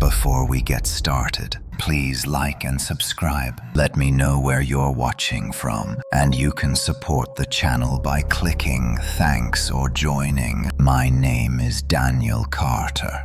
Before we get started, please like and subscribe. Let me know where you're watching from, and you can support the channel by clicking thanks or joining. My name is Daniel Carter,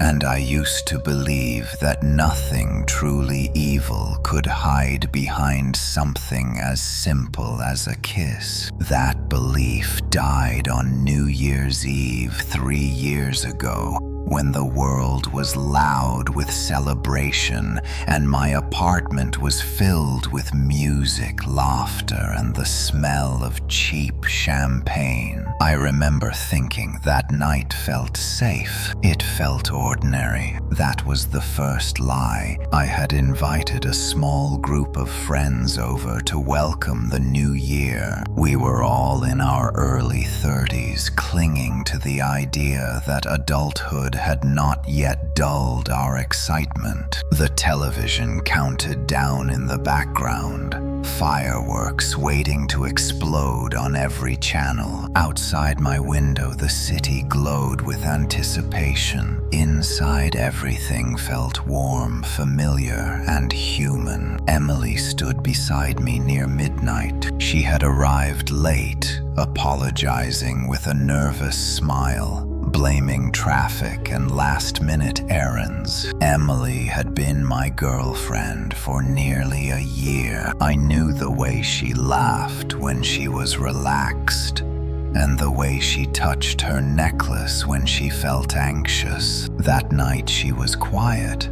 and I used to believe that nothing truly evil could hide behind something as simple as a kiss. That belief died on New Year's Eve 3 years ago, when the world was loud with celebration and my apartment was filled with music, laughter, and the smell of cheap champagne. I remember thinking that night felt safe. It felt ordinary. That was the first lie. I had invited a small group of friends over to welcome the new year. We were all in our early 30s, clinging to the idea that adulthood had not yet dulled our excitement. The television counted down in the background, fireworks waiting to explode on every channel. Outside my window, the city glowed with anticipation. Inside, everything felt warm, familiar, and human. Emily stood beside me near midnight. She had arrived late, apologizing with a nervous smile, blaming traffic and last-minute errands. Emily had been my girlfriend for nearly a year. I knew the way she laughed when she was relaxed, and the way she touched her necklace when she felt anxious. That night she was quiet,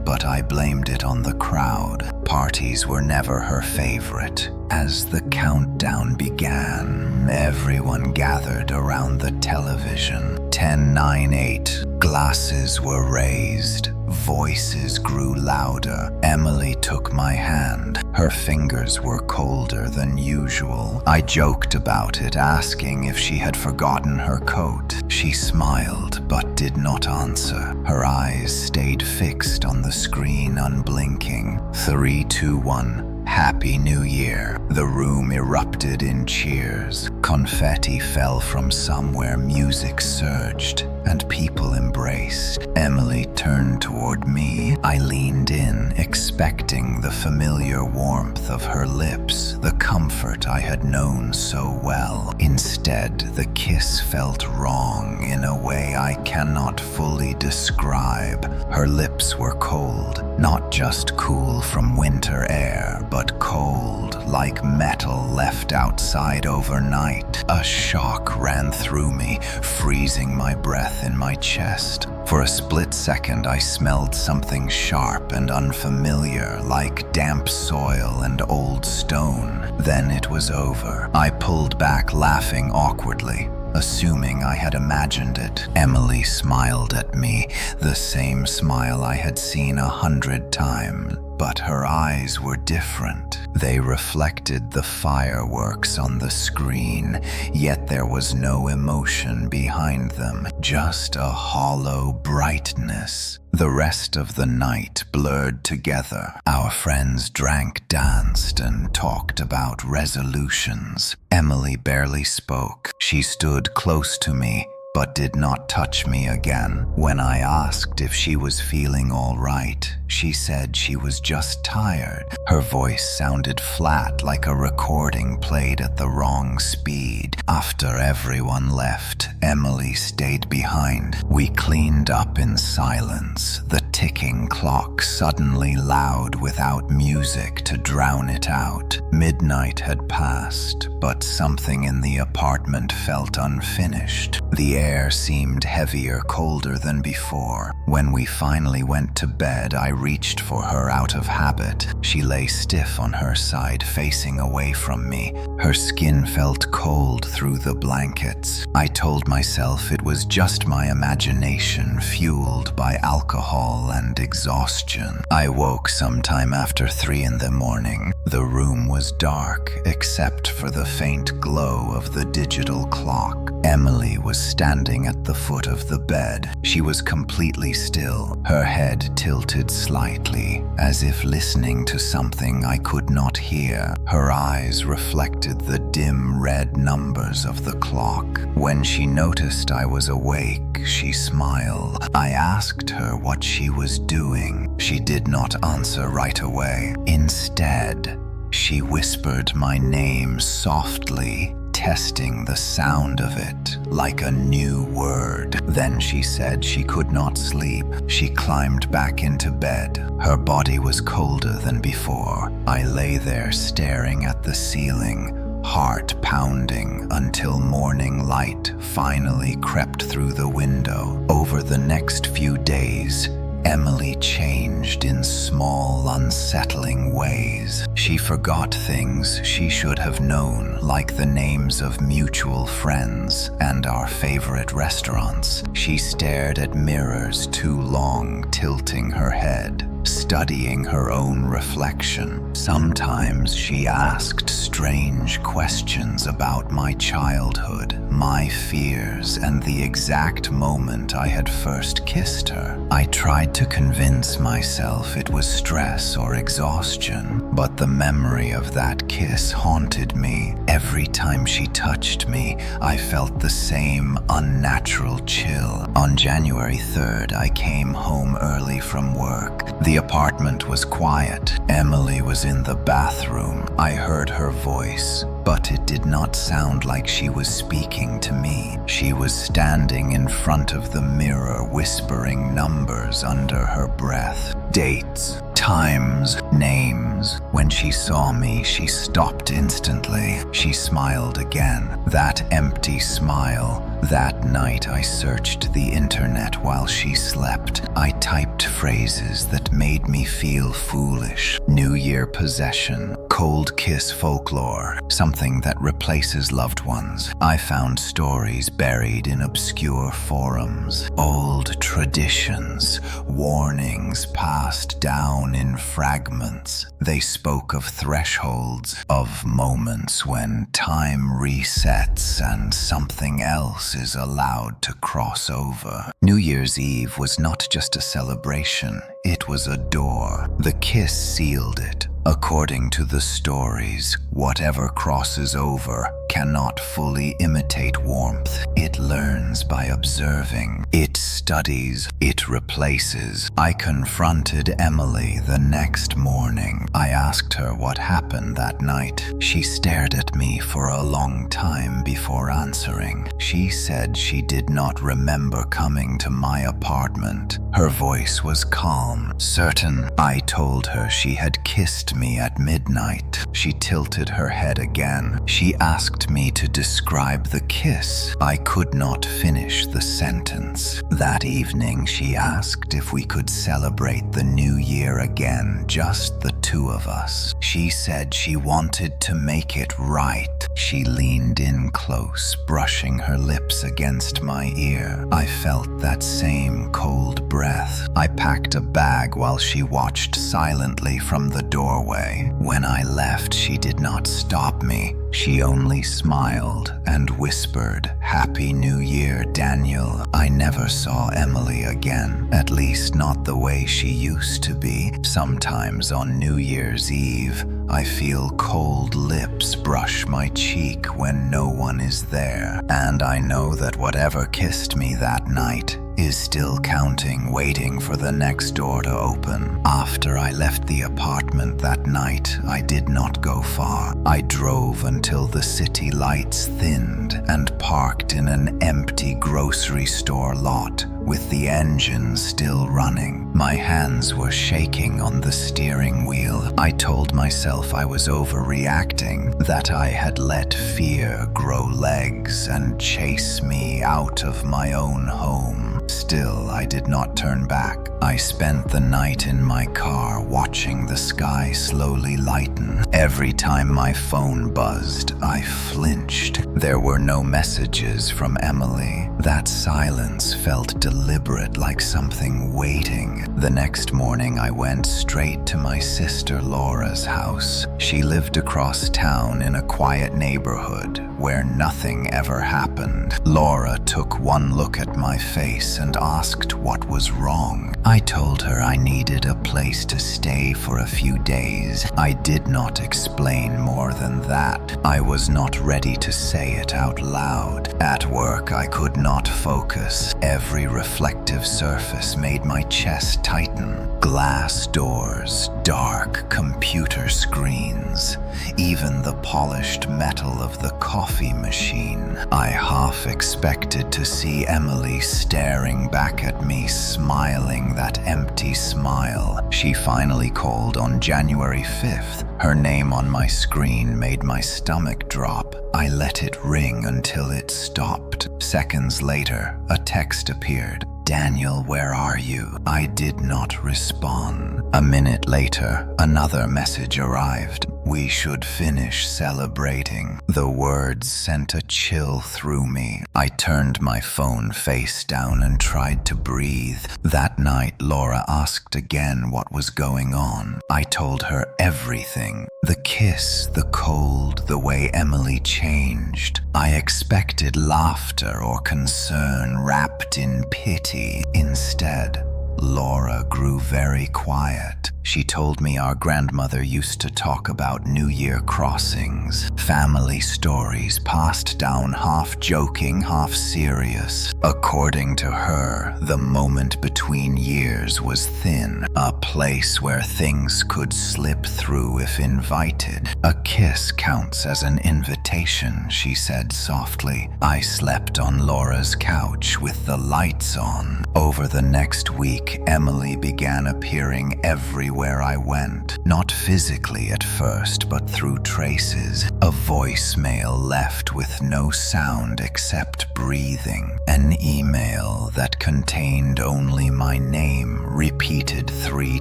but I blamed it on the crowd. Parties were never her favorite. As the countdown began, everyone gathered around the television. 10, 9, 8. Glasses were raised. Voices grew louder. Emily took my hand. Her fingers were colder than usual. I joked about it, asking if she had forgotten her coat. She smiled, but did not answer. Her eyes stayed fixed on the screen, unblinking. 3, 2, 1. Happy New Year. The room erupted in cheers. Confetti fell from somewhere, music surged, and people embraced. Emily turned toward me. I leaned in, expecting the familiar warmth of her lips, the comfort I had known so well. Instead, the kiss felt wrong in a way I cannot fully describe. Her lips were cold, not just cool from winter air, but cold, like metal left outside overnight. A shock ran through me, freezing my breath in my chest. For a split second, I smelled something sharp and unfamiliar, like damp soil and old stone. Then it was over. I pulled back, laughing awkwardly, assuming I had imagined it. Emily smiled at me, the same smile I had seen 100 times. But her eyes were different. They reflected the fireworks on the screen, yet there was no emotion behind them, just a hollow brightness. The rest of the night blurred together. Our friends drank, danced, and talked about resolutions. Emily barely spoke. She stood close to me, but did not touch me again. When I asked if she was feeling all right, she said she was just tired. Her voice sounded flat, like a recording played at the wrong speed. After everyone left, Emily stayed behind. We cleaned up in silence, the ticking clock suddenly loud without music to drown it out. Midnight had passed, but something in the apartment felt unfinished. The air seemed heavier, colder than before. When we finally went to bed, I reached for her out of habit. She lay stiff on her side, facing away from me. Her skin felt cold through the blankets. I told myself it was just my imagination, fueled by alcohol and exhaustion. exhaustion. I woke sometime after 3 in the morning. The room was dark, except for the faint glow of the digital clock. Emily was standing at the foot of the bed. She was completely still, her head tilted slightly, as if listening to something I could not hear. Her eyes reflected the dim red numbers of the clock. When she noticed I was awake, she smiled. I asked her what she was doing. She did not answer right away. Instead, she whispered my name softly, testing the sound of it like a new word. Then she said she could not sleep. She climbed back into bed. Her body was colder than before. I lay there staring at the ceiling, heart pounding, until morning light finally crept through the window. Over the next few days, Emily changed in small, unsettling ways. She forgot things she should have known, like the names of mutual friends and our favorite restaurants. She stared at mirrors too long, tilting her head, studying her own reflection. Sometimes she asked strange questions about my childhood, my fears, and the exact moment I had first kissed her. I tried to convince myself it was stress or exhaustion, but the memory of that kiss haunted me. Every time she touched me, I felt the same unnatural chill. On January 3rd, I came home early from work. The apartment was quiet. Emily was in the bathroom. I heard her voice, but it did not sound like she was speaking to me. She was standing in front of the mirror, whispering numbers under her breath. Dates, times, names. When she saw me, she stopped instantly. She smiled again. That empty smile. That night I searched the internet while she slept. I typed phrases that made me feel foolish. New Year possession, cold kiss folklore, something that replaces loved ones. I found stories buried in obscure forums, old traditions, warnings passed down in fragments. They spoke of thresholds, of moments when time resets and something else is allowed to cross over. New Year's Eve was not just a celebration, it was a door. The kiss sealed it. According to the stories, whatever crosses over cannot fully imitate warmth. It learns by observing. It studies. It replaces. I confronted Emily the next morning. I asked her what happened that night. She stared at me for a long time before answering. She said she did not remember coming to my apartment. Her voice was calm, certain. I told her she had kissed me at midnight. She tilted her head again. She asked me to describe the kiss. I could not finish the sentence. That evening, she asked if we could celebrate the new year again, just the two of us. She said she wanted to make it right. She leaned in close, brushing her lips against my ear. I felt that same cold breath. I packed a bag while she watched silently from the doorway. When I left, she did not stop me. She only smiled and whispered, "Happy New Year, Daniel." I never saw Emily again, at least not the way she used to be. Sometimes on New Year's Eve, I feel cold lips brush my cheek when no one is there, and I know that whatever kissed me that night is still counting, waiting for the next door to open. After I left the apartment that night, I did not go far. I drove until the city lights thinned and parked in an empty grocery store lot with the engine still running. My hands were shaking on the steering wheel. I told myself I was overreacting, that I had let fear grow legs and chase me out of my own home. Still, I did not turn back. I spent the night in my car watching the sky slowly lighten. Every time my phone buzzed, I flinched. There were no messages from Emily. That silence felt deliberate, like something waiting. The next morning, I went straight to my sister Laura's house. She lived across town in a quiet neighborhood where nothing ever happened. Laura took one look at my face and asked what was wrong. I told her I needed a place to stay for a few days. I did not explain more than that. I was not ready to say it out loud. At work, I could not focus. Every reflective surface made my chest tighten. Glass doors, dark computer screens, even the polished metal of the coffee machine. I half expected to see Emily staring back at me, smiling that empty smile. She finally called on January 5th. Her name on my screen made my stomach drop. I let it ring until it stopped. Seconds later, a text appeared. "Daniel, where are you?" I did not respond. A minute later, another message arrived. "We should finish celebrating." The words sent a chill through me. I turned my phone face down and tried to breathe. That night, Laura asked again what was going on. I told her everything. The kiss, the cold, the way Emily changed. I expected laughter or concern wrapped in pity. Instead, Laura grew very quiet. She told me our grandmother used to talk about New Year crossings, family stories passed down half joking, half serious. According to her, the moment between years was thin, a place where things could slip through if invited. "A kiss counts as an invitation," she said softly. I slept on Laura's couch with the lights on. Over the next week, Emily began appearing everywhere I went. Not physically at first, but through traces. A voicemail left with no sound except breathing. An email that contained only my name, repeated 3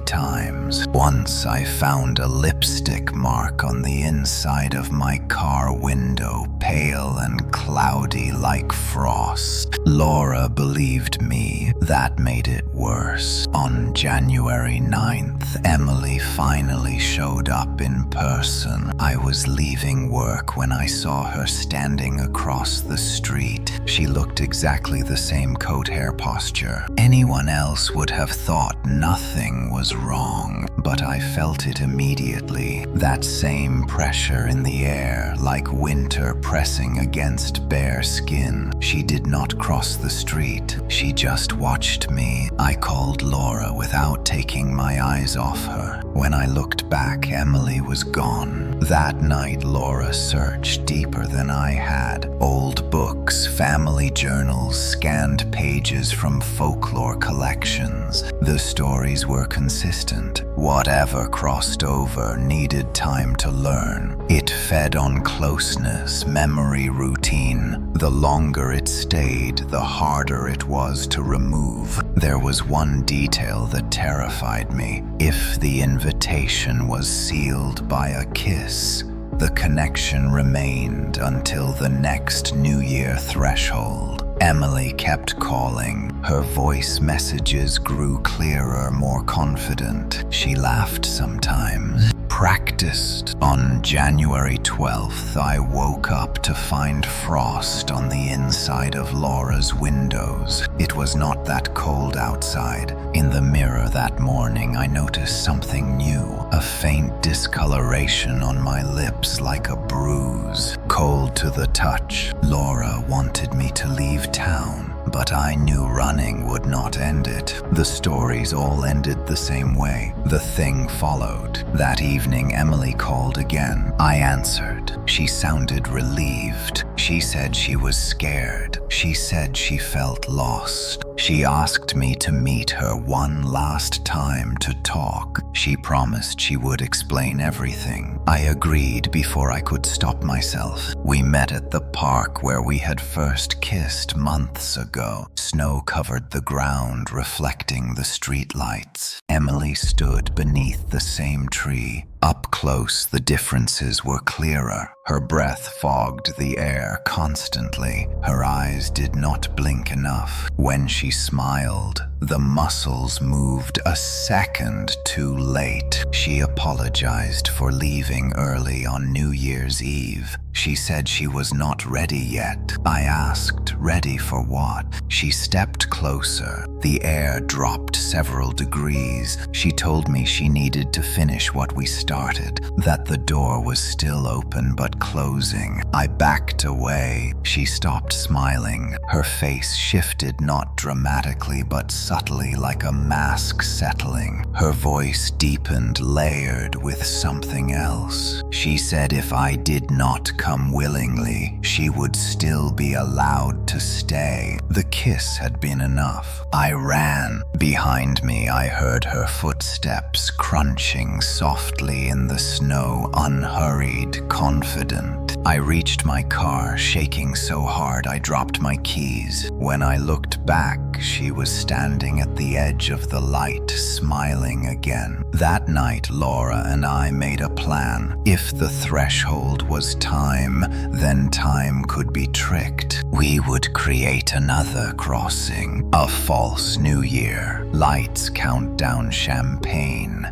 times. Once I found a lipstick mark on the inside of my car window, pale and cloudy like frost. Laura believed me. That made it worse. On January 9th, Emily finally showed up in person. I was leaving work when I saw her standing across the street. She looked exactly the same coat hair posture. Anyone else would have thought nothing was wrong, but I felt it immediately. That same pressure in the air, like winter pressing against bare skin. She did not cross the street. She just watched me. I called Laura without taking my eyes off her. When I looked back, Emily was gone. That night, Laura searched deeper than I had. Old books, family journals, scanned pages from folklore collections. The stories were consistent. Whatever crossed over needed time to learn. It fed on closeness, memory, routine. The longer it stayed, the harder it was to remove. There was one detail that terrified me. If the invitation was sealed by a kiss, the connection remained until the next New Year threshold. Emily kept calling. Her voice messages grew clearer, more confident. She laughed sometimes. Practiced. On January 12th, I woke up to find frost on the inside of Laura's windows. It was not that cold outside. In the mirror that morning, I noticed something new. A faint discoloration on my lips like a bruise. Cold to the touch. Laura wanted me to leave town, but I knew running would not end it. The stories all ended the same way. The thing followed. That evening, Emily called again. I answered. She sounded relieved. She said she was scared. She said she felt lost. She asked me to meet her one last time to talk. She promised she would explain everything. I agreed before I could stop myself. We met at the park where we had first kissed months ago. Snow covered the ground, reflecting the streetlights. Emily stood beneath the same tree. Up close, the differences were clearer. Her breath fogged the air constantly. Her eyes did not blink enough. When she smiled, the muscles moved a second too late. She apologized for leaving early on New Year's Eve. She said she was not ready yet. I asked, ready for what? She stepped closer. The air dropped several degrees. She told me she needed to finish what we started, that the door was still open but closing. I backed away. She stopped smiling. Her face shifted not dramatically but subtly, like a mask settling. Her voice deepened, layered with something else. She said if I did not come willingly, she would still be allowed to stay. The kiss had been enough. I ran. Behind me, I heard her footsteps crunching softly in the snow, unhurried, confident. I reached my car, shaking so hard I dropped my keys. When I looked back, she was standing at the edge of the light, smiling again. That night, Laura and I made a plan. If the threshold was time, then time could be tricked. We would create another crossing, a false new year. Lights count down champagne.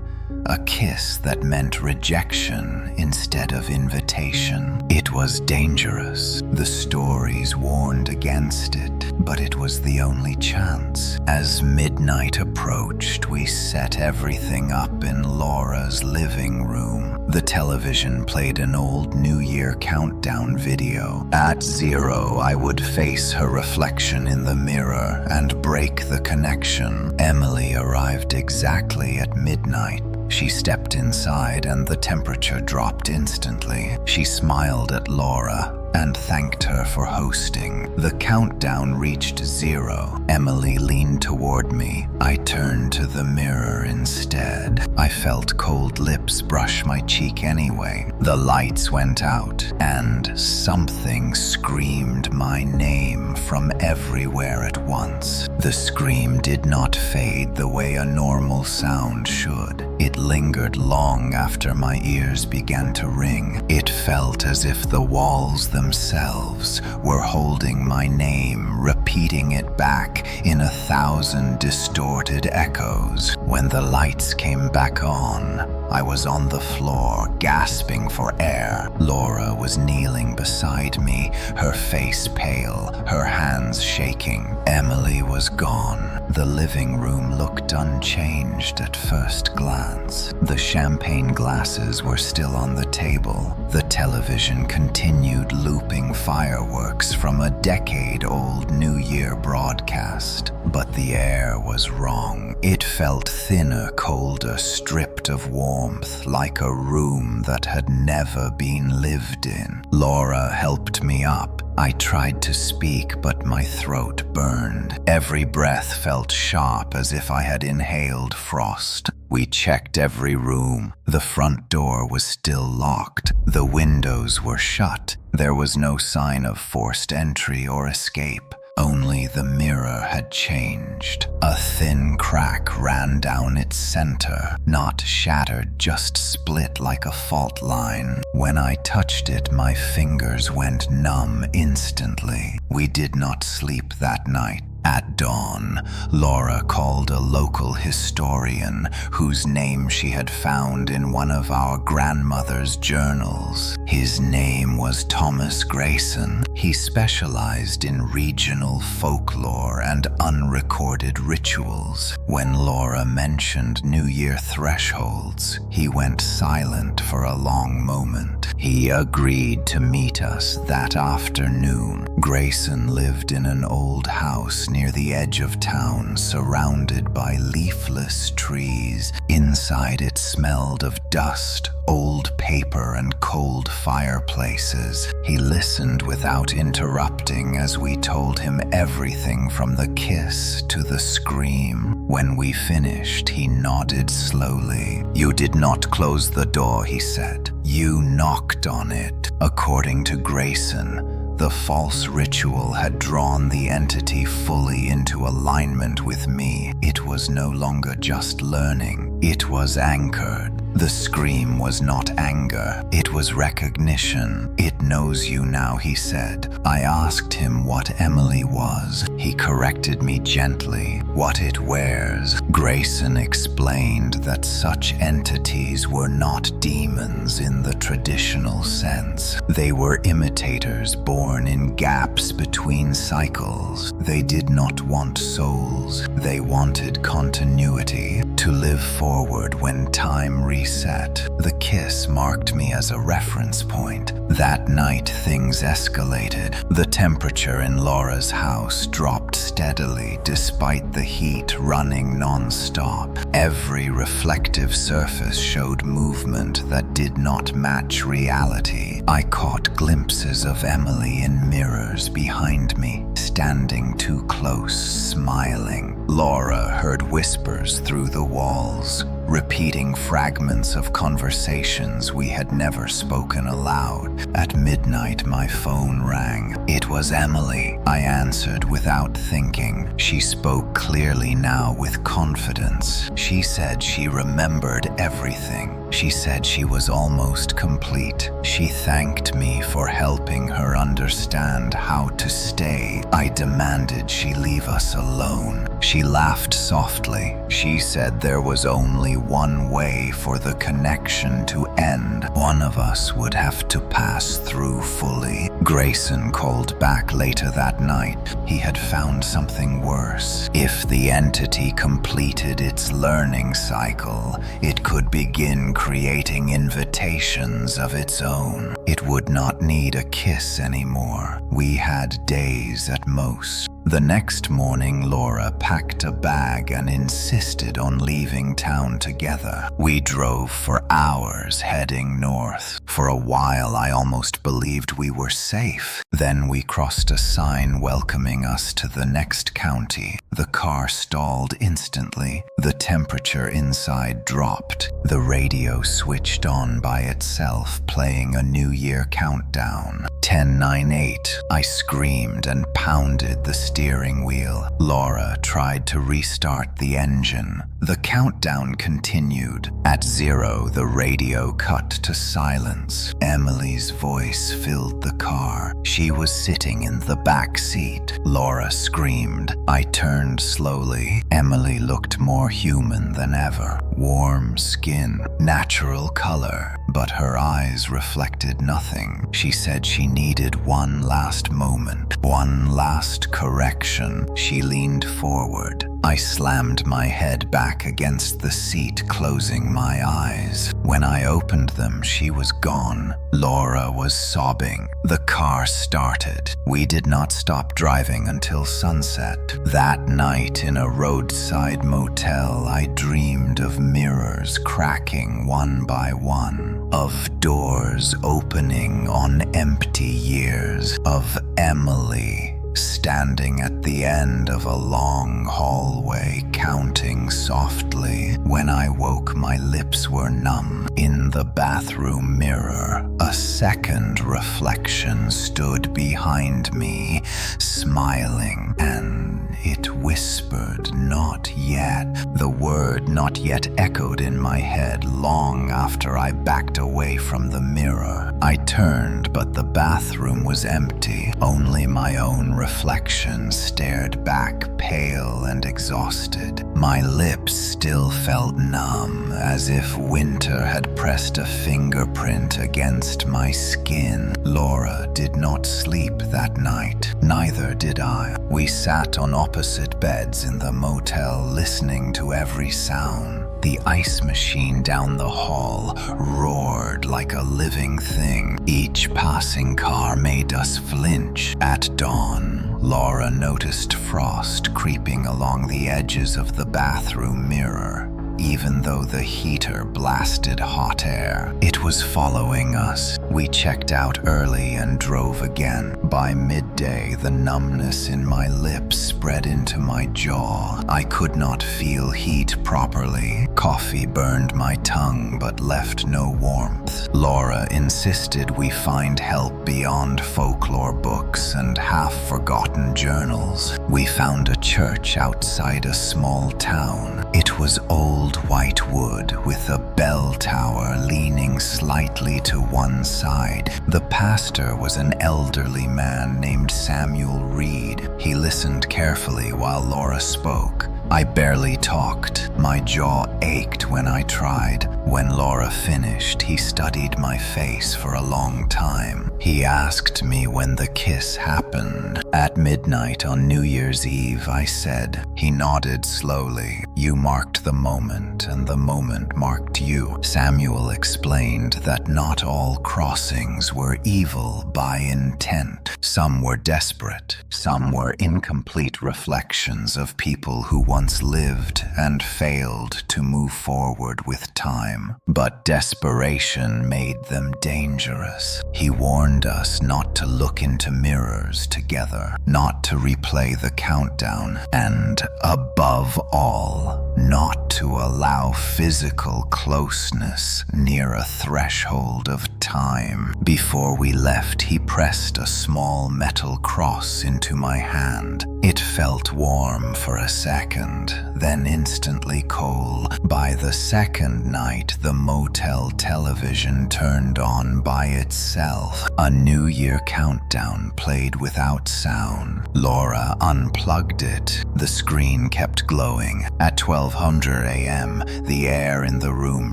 A kiss that meant rejection instead of invitation. It was dangerous. The stories warned against it, but it was the only chance. As midnight approached, we set everything up in Laura's living room. The television played an old New Year countdown video. At 0, I would face her reflection in the mirror and break the connection. Emily arrived exactly at midnight. She stepped inside and the temperature dropped instantly. She smiled at Laura and thanked her for hosting. The countdown reached 0. Emily leaned toward me. I turned to the mirror instead. I felt cold lips brush my cheek anyway. The lights went out, and something screamed my name from everywhere at once. The scream did not fade the way a normal sound should. It lingered long after my ears began to ring. It felt as if the walls themselves were holding my name, repeating it back in 1,000 distorted echoes. When the lights came back on, I was on the floor, gasping for air. Laura was kneeling beside me, her face pale, her hands shaking. Emily was gone. The living room looked unchanged at first glance. The champagne glasses were still on the table. The television continued looping fireworks from a decade-old New Year broadcast. But the air was wrong. It felt thinner, colder, stripped of warmth, like a room that had never been lived in. Laura helped me up. I tried to speak, but my throat burned. Every breath felt sharp, as if I had inhaled frost. We checked every room. The front door was still locked. The windows were shut. There was no sign of forced entry or escape. Only the mirror had changed. A thin crack ran down its center, not shattered, just split like a fault line. When I touched it, my fingers went numb instantly. We did not sleep that night. At dawn, Laura called a local historian whose name she had found in one of our grandmother's journals. His name was Thomas Grayson. He specialized in regional folklore and unrecorded rituals. When Laura mentioned New Year thresholds, he went silent for a long moment. He agreed to meet us that afternoon. Grayson lived in an old house near the edge of town, surrounded by leafless trees. Inside, it smelled of dust, old paper and cold fireplaces. He listened without interrupting as we told him everything from the kiss to the scream. When we finished, he nodded slowly. "You did not close the door," he said. "You knocked on it." According to Grayson, the false ritual had drawn the entity fully into alignment with me. It was no longer just learning, it was anchored. The scream was not anger, it was recognition. "It knows you now," he said. I asked him what Emily was. He corrected me gently. "What it wears." Grayson explained that such entities were not demons in the traditional sense. They were imitators born in gaps between cycles. They did not want souls. They wanted continuity, to live forward when time reset. The kiss marked me as a reference point. That night, things escalated. The temperature in Laura's house dropped steadily despite the heat running non-stop. Every reflective surface showed movement that did not match reality. I caught glimpses of Emily in mirrors behind me, standing too close, smiling. Laura heard whispers through the walls, repeating fragments of conversations we had never spoken aloud. At midnight, my phone rang. It was Emily. I answered without thinking. She spoke clearly now with confidence. She said she remembered everything. She said she was almost complete. She thanked me for helping her understand how to stay. I demanded she leave us alone. She laughed softly. She said there was only one way for the connection to end. One of us would have to pass through fully. Grayson called back later that night. He had found something worse. If the entity completed its learning cycle, it could begin creating invitations of its own. It would not need a kiss anymore. We had days at most. The next morning, Laura packed a bag and insisted on leaving town together. We drove for hours, heading north. For a while, I almost believed we were safe. Then we crossed a sign welcoming us to the next county. The car stalled instantly. The temperature inside dropped. The radio switched on by itself, playing a New Year countdown. 10:98. I screamed and pounded the steering wheel. Laura tried to restart the engine. The countdown continued. At 0, the radio cut to silence. Emily's voice filled the car. She was sitting in the back seat. Laura screamed. I turned slowly. Emily looked more human than ever. Warm skin, natural color, but her eyes reflected nothing. She said she needed one last moment, one last correction. She leaned forward. I slammed my head back against the seat, closing my eyes. When I opened them, she was gone. Laura was sobbing. The car started. We did not stop driving until sunset. That night in a roadside motel, I dreamed of mirrors cracking one by one, of doors opening on empty years, of Emily standing at the end of a long hallway, counting softly. When I woke, my lips were numb. In the bathroom mirror, a second reflection stood behind me, smiling, and it whispered, "Not yet." The word "not yet" echoed in my head long after I backed away from the mirror. I turned, but the bathroom was empty. Only my own reflection stared back, pale and exhausted. My lips still felt numb, as if winter had pressed a fingerprint against my skin. Laura did not sleep that night. Neither did I. We sat on opposite beds in the motel, listening to every sound. The ice machine down the hall roared like a living thing. Each passing car made us flinch. At dawn, Laura noticed frost creeping along the edges of the bathroom mirror. even though the heater blasted hot air. It was following us. We checked out early and drove again. By midday, the numbness in my lips spread into my jaw. I could not feel heat properly. Coffee burned my tongue but left no warmth. Laura insisted we find help beyond folklore books and half-forgotten journals. We found a church outside a small town. It was old white wood with a bell tower leaning slightly to one side. The pastor was an elderly man named Samuel Reed. He listened carefully while Laura spoke. I barely talked. My jaw ached when I tried. When Laura finished, he studied my face for a long time. He asked me when the kiss happened. At midnight on New Year's Eve, I said. He nodded slowly. You marked the moment, and the moment marked you. Samuel explained that not all crossings were evil by intent. Some were desperate. Some were incomplete reflections of people who once lived and failed to move forward with time. But desperation made them dangerous. He warned us not to look into mirrors together, not to replay the countdown, and above all, not to allow physical closeness near a threshold of time. Before we left, he pressed a small metal cross into my hand. It felt warm for a second, then instantly cold. By the second night, the motel television turned on by itself. A New Year countdown played without sound. Laura unplugged it. The screen kept glowing. At 1200 a.m., the air in the room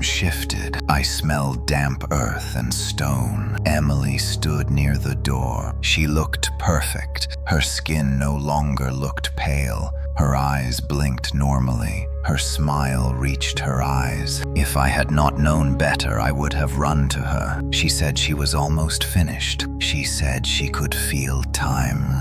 shifted. I smelled damp earth and stone. Emily stood near the door. She looked perfect. Her skin no longer looked pale. Her eyes blinked normally. Her smile reached her eyes. If I had not known better, I would have run to her. She said she was almost finished. She said she could feel time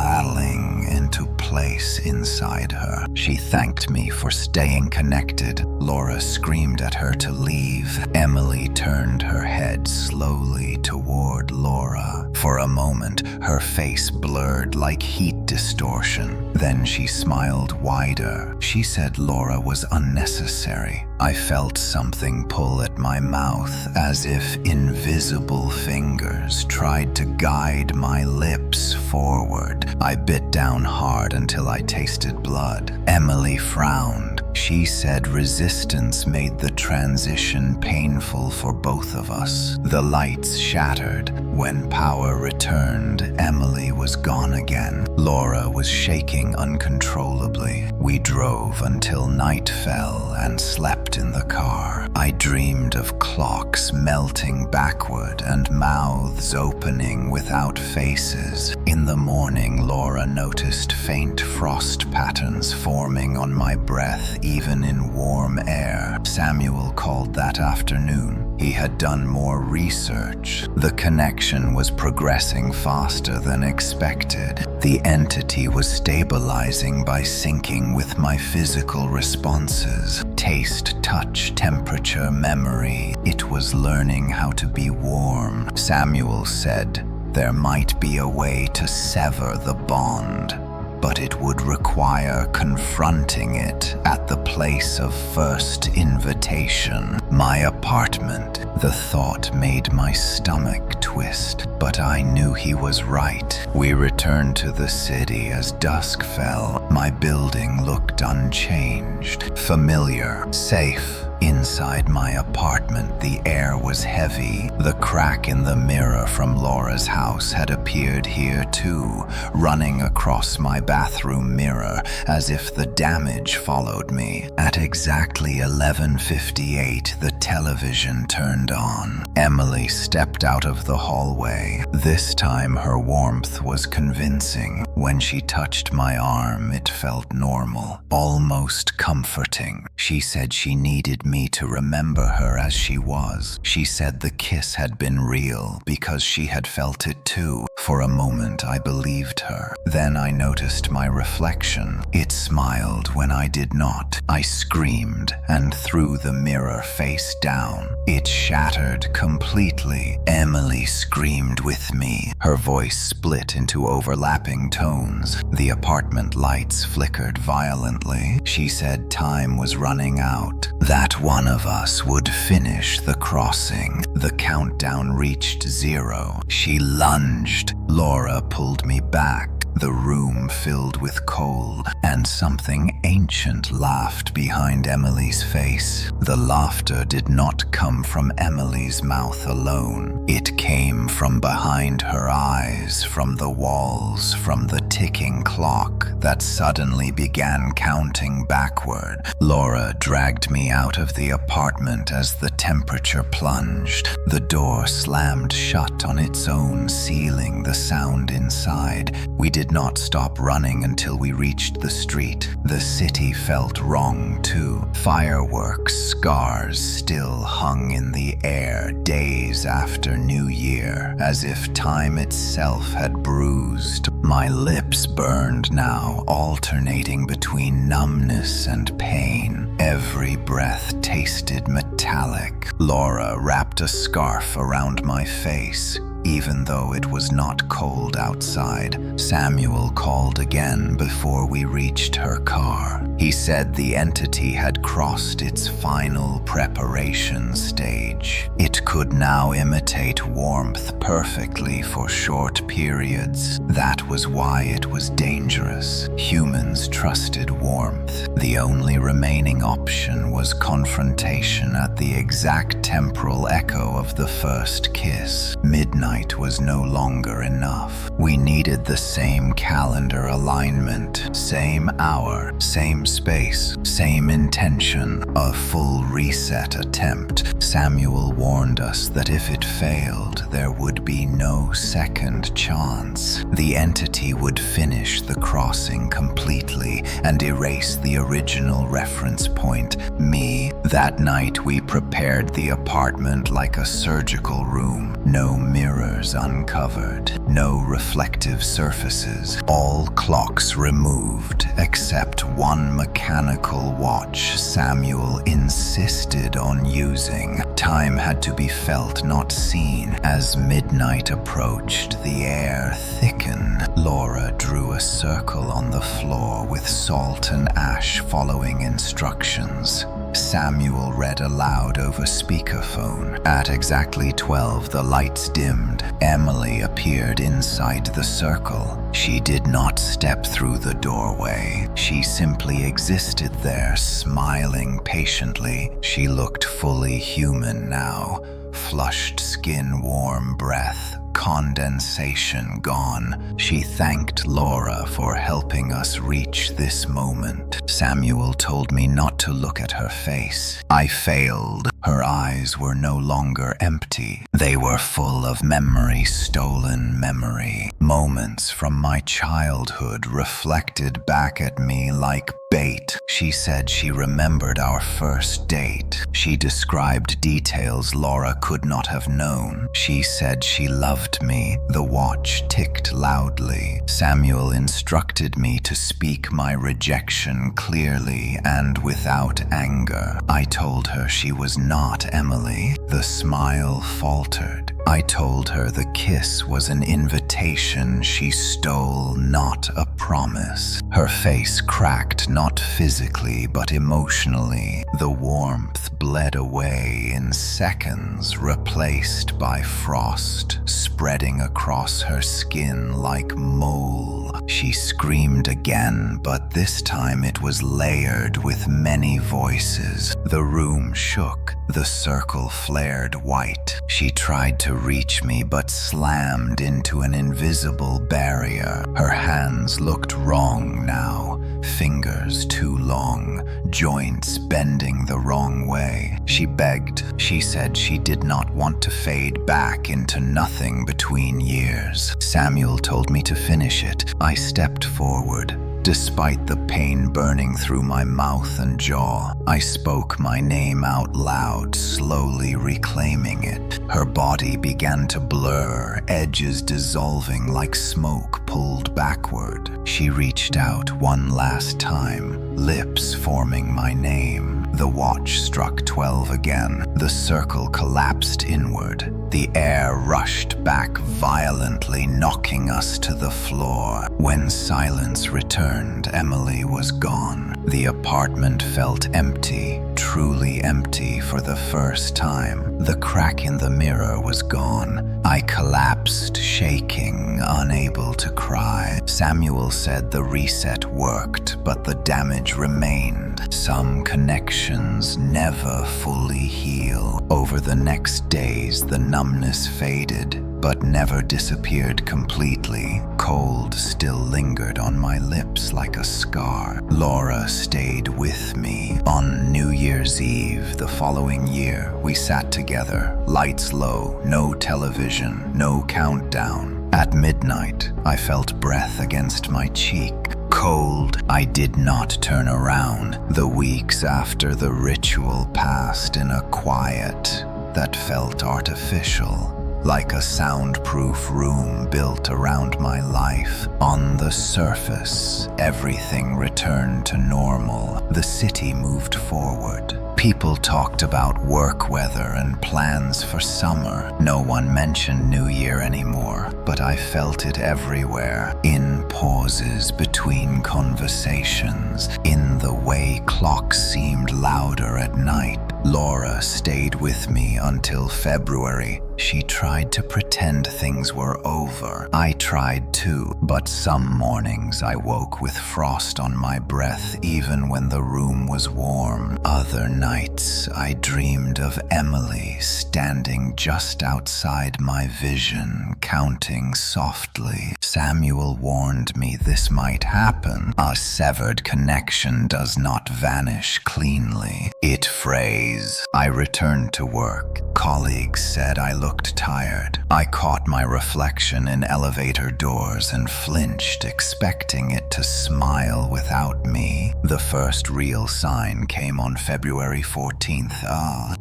rattling into place inside her. She thanked me for staying connected. Laura screamed at her to leave. Emily turned her head slowly toward Laura. For a moment, her face blurred like heat distortion. Then she smiled wider. She said Laura was unnecessary. I felt something pull at my mouth, as if invisible fingers tried to guide my lips forward. I bit down hard until I tasted blood. Emily frowned. She said resistance made the transition painful for both of us. The lights shattered. When power returned, Emily was gone again. Laura was shaking uncontrollably. We drove until night fell and slept in the car. I dreamed of clocks melting backward and mouths opening without faces. In the morning, Laura noticed faint frost patterns forming on my breath, even in warm air. Samuel called that afternoon. He had done more research. The connection was progressing faster than expected. The entity was stabilizing by syncing with my physical responses. Taste, touch, temperature, memory. It was learning how to be warm. Samuel said there might be a way to sever the bond, but it would require confronting it at the place of first invitation. My apartment. The thought made my stomach twist, but I knew he was right. We returned to the city as dusk fell. My building looked unchanged, familiar, safe. Inside my apartment, the air was heavy. The crack in the mirror from Laura's house had appeared here too, running across my bathroom mirror as if the damage followed me. At exactly 11:58, the television turned on. Emily stepped out of the hallway. This time her warmth was convincing. When she touched my arm, it felt normal, almost comforting. She said she needed me to remember her as she was. She said the kiss had been real because she had felt it too. For a moment I believed her. Then I noticed my reflection. It smiled when I did not. I screamed and threw the mirror face down. It shattered completely. Emily screamed with me. Her voice split into overlapping tones. The apartment lights flickered violently. She said time was running out, that one of us would finish the crossing. The countdown reached 0. She lunged. Laura pulled me back. The room filled with cold, and something ancient laughed behind Emily's face. The laughter did not come from Emily's mouth alone. It came from behind her eyes, from the walls, from the ticking clock that suddenly began counting backward. Laura dragged me out of the apartment as the temperature plunged. The door slammed shut on its own, sealing the sound inside. We did not stop running until we reached the street. The city felt wrong too. Fireworks, scars still hung in the air days after New Year, as if time itself had bruised. My lips burned now, alternating between numbness and pain. Every breath tasted metallic. Laura wrapped a scarf around my face. Even though it was not cold outside, Samuel called again before we reached her car. He said the entity had crossed its final preparation stage. It could now imitate warmth perfectly for short periods. That was why it was dangerous. Humans trusted warmth. The only remaining option was confrontation at the exact temporal echo of the first kiss. Midnight was no longer enough. We needed the same calendar alignment, same hour, same space, same intention, a full reset attempt. Samuel warned us that if it failed, there would be no second chance. The entity would finish the crossing completely and erase the original reference point, me. That night we prepared the apartment like a surgical room. No mirrors uncovered, no reflective surfaces, all clocks removed except one mechanical watch Samuel insisted on using. Time had to be felt, not seen. As midnight approached, the air thickened. Laura drew a circle on the floor with salt and ash following instructions. Samuel read aloud over speakerphone. At exactly 12, the lights dimmed. Emily appeared inside the circle. She did not step through the doorway. She simply existed there, smiling patiently. She looked fully human now. Flushed skin, warm breath, condensation gone. She thanked Laura for helping us reach this moment. Samuel told me not to look at her face. I failed. Her eyes were no longer empty. They were full of memory, stolen memory. Moments from my childhood reflected back at me like bait. She said she remembered our first date. She described details Laura could not have known. She said she loved me. The watch ticked loudly. Samuel instructed me to speak my rejection clearly and without anger. I told her she was not Emily. The smile faltered. I told her the kiss was an invitation she stole, not a promise. Her face cracked, not physically, but emotionally. The warmth bled away in seconds, replaced by frost, spreading across her skin like mole. She screamed again, but this time it was layered with many voices. The room shook. The circle flared white. She tried to reach me, but slammed into an invisible barrier. Her hands looked wrong now. Fingers too long, joints bending the wrong way. She begged. She said she did not want to fade back into nothing between years. Samuel told me to finish it. I stepped forward. Despite the pain burning through my mouth and jaw, I spoke my name out loud, slowly reclaiming it. Her body began to blur, edges dissolving like smoke pulled backward. She reached out one last time, lips forming my name. The watch struck 12 again. The circle collapsed inward. The air rushed back violently, knocking us to the floor. When silence returned, Emily was gone. The apartment felt empty, truly empty for the first time. The crack in the mirror was gone. I collapsed, shaking, unable to cry. Samuel said the reset worked, but the damage remained. Some connections never fully heal. Over the next days, the numbness faded, but never disappeared completely. Cold still lingered on my lips like a scar. Laura stayed with me. On New Year's Eve, the following year, we sat together, lights low, no television, no countdown. At midnight, I felt breath against my cheek. Cold, I did not turn around. The weeks after the ritual passed in a quiet that felt artificial, like a soundproof room built around my life. On the surface, everything returned to normal. The city moved forward. People talked about work weather and plans for summer. No one mentioned New Year anymore, but I felt it everywhere. In pauses between conversations, in the way clocks seemed louder at night. Laura stayed with me until February. She tried to pretend things were over. I tried too, but some mornings I woke with frost on my breath even when the room was warm. Other nights I dreamed of Emily standing just outside my vision, counting softly. Samuel warned me this might happen. A severed connection does not vanish cleanly. It frays. I returned to work. Colleagues said I looked tired. I caught my reflection in elevator doors and flinched, expecting it to smile without me. The first real sign came on February 14th.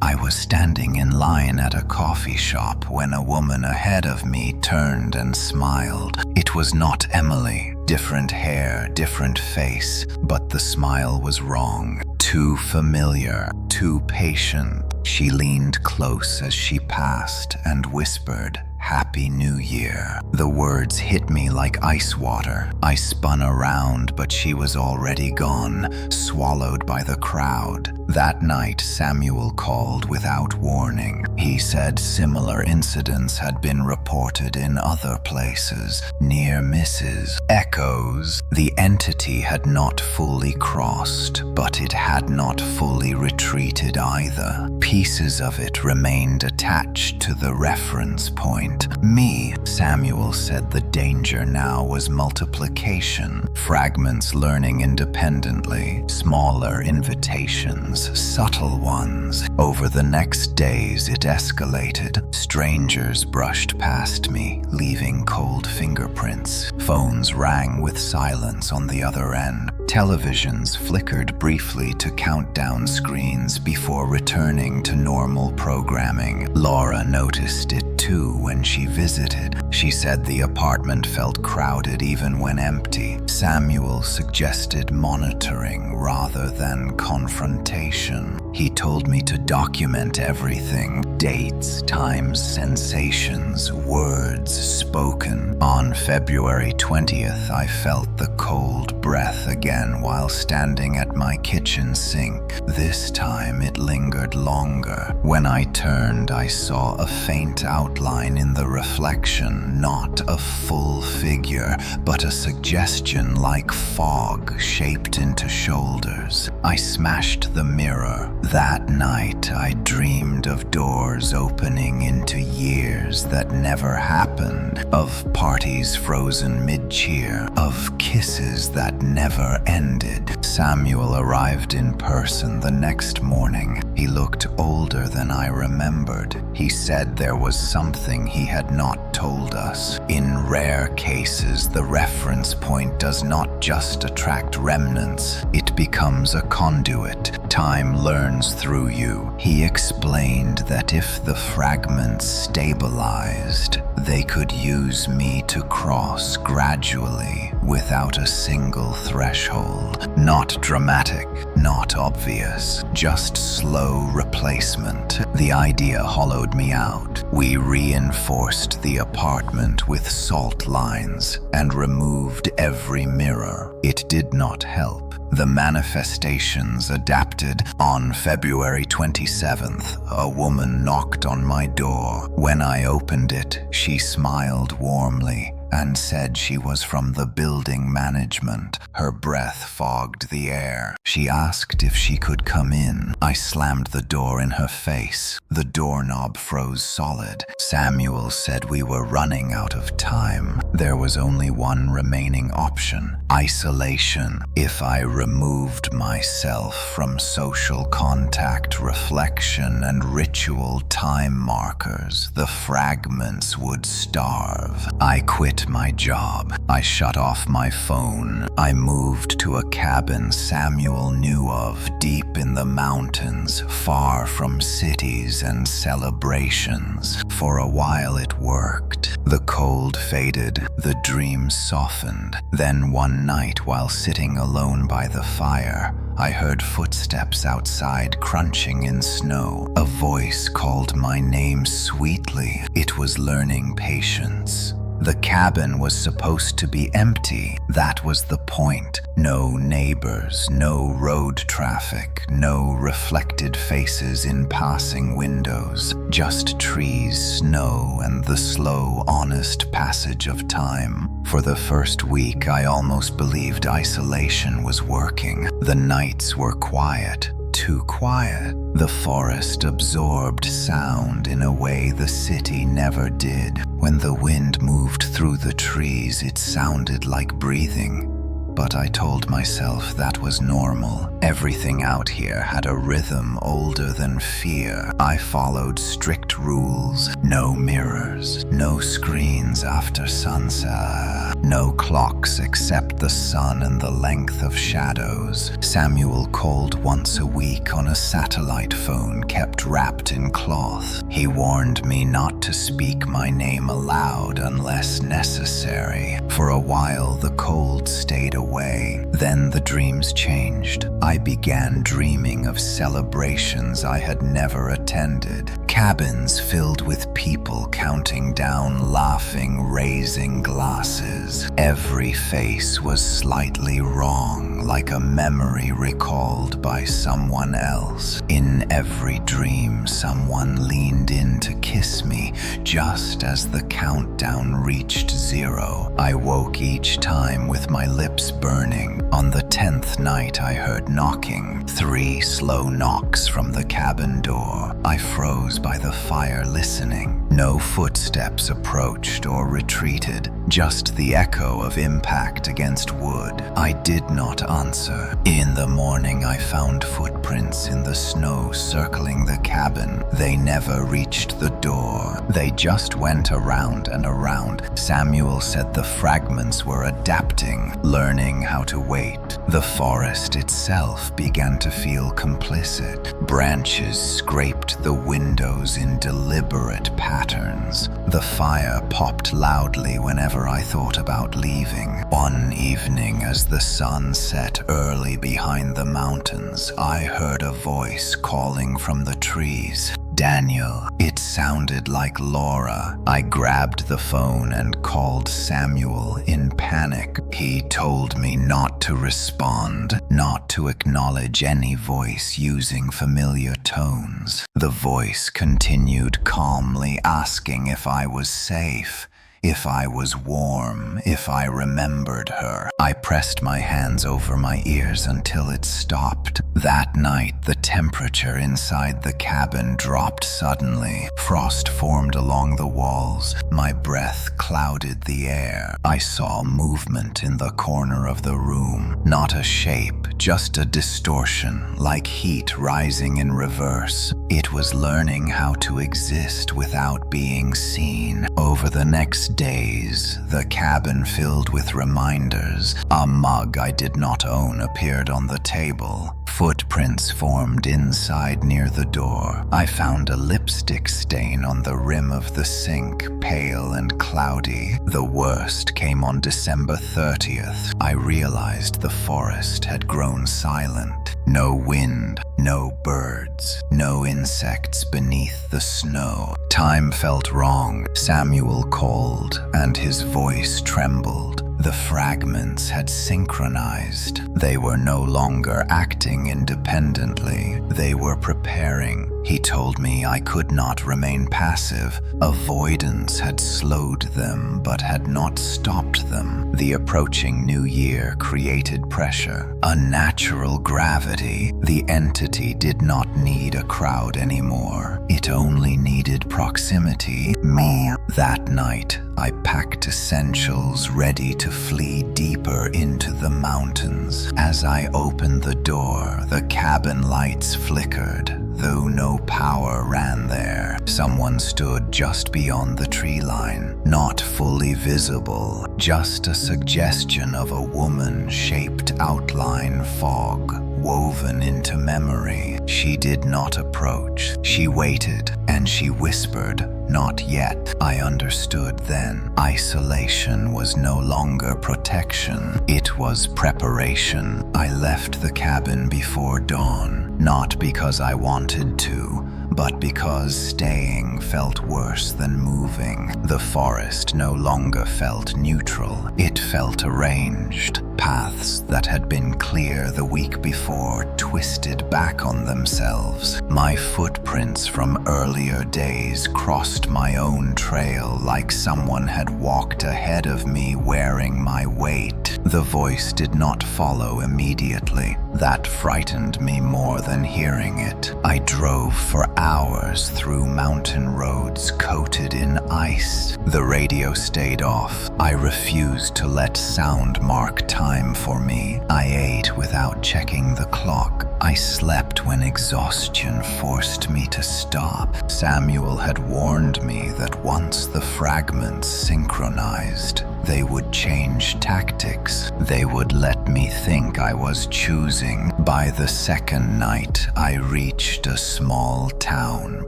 I was standing in line at a coffee shop when a woman ahead of me turned and smiled. It was not Emily. Different hair, different face, but the smile was wrong. Too familiar, too patient. She leaned close as she passed and whispered, "Happy New Year." The words hit me like ice water. I spun around, but she was already gone, swallowed by the crowd. That night, Samuel called without warning. He said similar incidents had been reported in other places. Near misses, echoes. The entity had not fully crossed, but it had not fully retreated either. Pieces of it remained attached to the reference point. Me, Samuel said the danger now was multiplication. Fragments learning independently, smaller invitations, subtle ones. Over the next days it escalated. Strangers brushed past me, leaving cold fingerprints. Phones rang with silence on the other end. Televisions flickered briefly to countdown screens before returning to normal programming. Laura noticed it too when she visited. She said the apartment felt crowded even when empty. Samuel suggested monitoring rather than confrontation. He told me to document everything: dates, times, sensations, words spoken. On February 20th, I felt the cold breath again while standing at my kitchen sink. This time it lingered longer. When I turned, I saw a faint outline in the reflection, not a full figure, but a suggestion like fog shaped into shoulders. I smashed the mirror. That night, I dreamed of doors opening into years that never happened, of parties frozen mid-cheer, of kisses that never ended. Samuel arrived in person the next morning. He looked older than I remembered. He said there was something he had not told us. In rare cases, the reference point does not just attract remnants, it becomes a conduit. Time learns through you. He explained that if the fragments stabilized, they could use me to cross gradually without a single threshold. Not dramatic, not obvious, just slow replacement. The idea hollowed me out. We reinforced the apartment with salt lines and removed every mirror. It did not help. The manifestations adapted. On February 27th, a woman knocked on my door. When I opened it, she smiled warmly and said she was from the building management. Her breath fogged the air. She asked if she could come in. I slammed the door in her face. The doorknob froze solid. Samuel said we were running out of time. There was only one remaining option: isolation. If I removed myself from social contact, reflection, and ritual time markers, the fragments would starve. I quit my job. I shut off my phone. I moved to a cabin Samuel knew of, deep in the mountains, far from cities and celebrations. For a while it worked. The cold faded, the dreams softened. Then one night, while sitting alone by the fire, I heard footsteps outside crunching in snow. A voice called my name sweetly. It was learning patience. The cabin was supposed to be empty. That was the point. No neighbors, no road traffic, no reflected faces in passing windows. Just trees, snow, and the slow, honest passage of time. For the first week, I almost believed isolation was working. The nights were quiet. Too quiet. The forest absorbed sound in a way the city never did. When the wind moved through the trees, it sounded like breathing. But I told myself that was normal. Everything out here had a rhythm older than fear. I followed strict rules. No mirrors, no screens after sunset, no clocks except the sun and the length of shadows. Samuel called once a week on a satellite phone kept wrapped in cloth. He warned me not to speak my name aloud unless necessary. For a while, the cold stayed away. Then the dreams changed. I began dreaming of celebrations I had never attended. Cabins filled with people counting down, laughing, raising glasses. Every face was slightly wrong, like a memory recalled by someone else. In every dream, someone leaned in to kiss me, just as the countdown reached 0. I woke each time with my lips burning. On the 10th night, I heard knocking. 3 slow knocks from the cabin door. I froze by the fire listening. No footsteps approached or retreated, just the echo of impact against wood. I did not answer. In the morning, I found footprints in the snow circling the cabin. They never reached the door. They just went around and around. Samuel said the fragments were adapting, learning how to wait. The forest itself began to feel complicit. Branches scraped the windows in deliberate patterns. The fire popped loudly whenever I thought about leaving. One evening, as the sun set early behind the mountains, I heard a voice calling from the trees. Daniel. It sounded like Laura. I grabbed the phone and called Samuel in panic. He told me not to respond, not to acknowledge any voice using familiar tones. The voice continued calmly, asking if I was safe, if I was warm, if I remembered her. I pressed my hands over my ears until it stopped. That night, the temperature inside the cabin dropped suddenly. Frost formed along the walls. My breath clouded the air. I saw movement in the corner of the room. Not a shape, just a distortion, like heat rising in reverse. It was learning how to exist without being seen. Over the next days, the cabin filled with reminders. A mug I did not own appeared on the table. Footprints formed inside near the door. I found a lipstick stain on the rim of the sink, pale and cloudy. The worst came on December 30th. I realized the forest had grown silent. No wind, no birds, no insects beneath the snow. Time felt wrong. Samuel called, and his voice trembled. The fragments had synchronized. They were no longer acting independently. They were preparing. He told me I could not remain passive. Avoidance had slowed them, but had not stopped them. The approaching new year created pressure, a natural gravity. The entity did not need a crowd anymore. It only needed proximity, me. That night, I packed essentials, ready to flee deeper into the mountains. As I opened the door, the cabin lights flickered, though no power ran there. Someone stood just beyond the tree line, not fully visible, just a suggestion of a woman-shaped outline fog woven into memory. She did not approach. She waited, and she whispered, "Not yet." I understood then. Isolation was no longer protection. It was preparation. I left the cabin before dawn, not because I wanted to, but because staying felt worse than moving. The forest no longer felt neutral. It felt arranged. Paths that had been clear the week before twisted back on themselves. My footprints from earlier days crossed my own trail like someone had walked ahead of me wearing my weight. The voice did not follow immediately. That frightened me more than hearing it. I drove for hours through mountain roads coated in ice. The radio stayed off. I refused to let sound mark time for me. I ate without checking the clock. I slept when exhaustion forced me to stop. Samuel had warned me that once the fragments synchronized, they would change tactics. They would let me think I was choosing. By the second night, I reached a small town,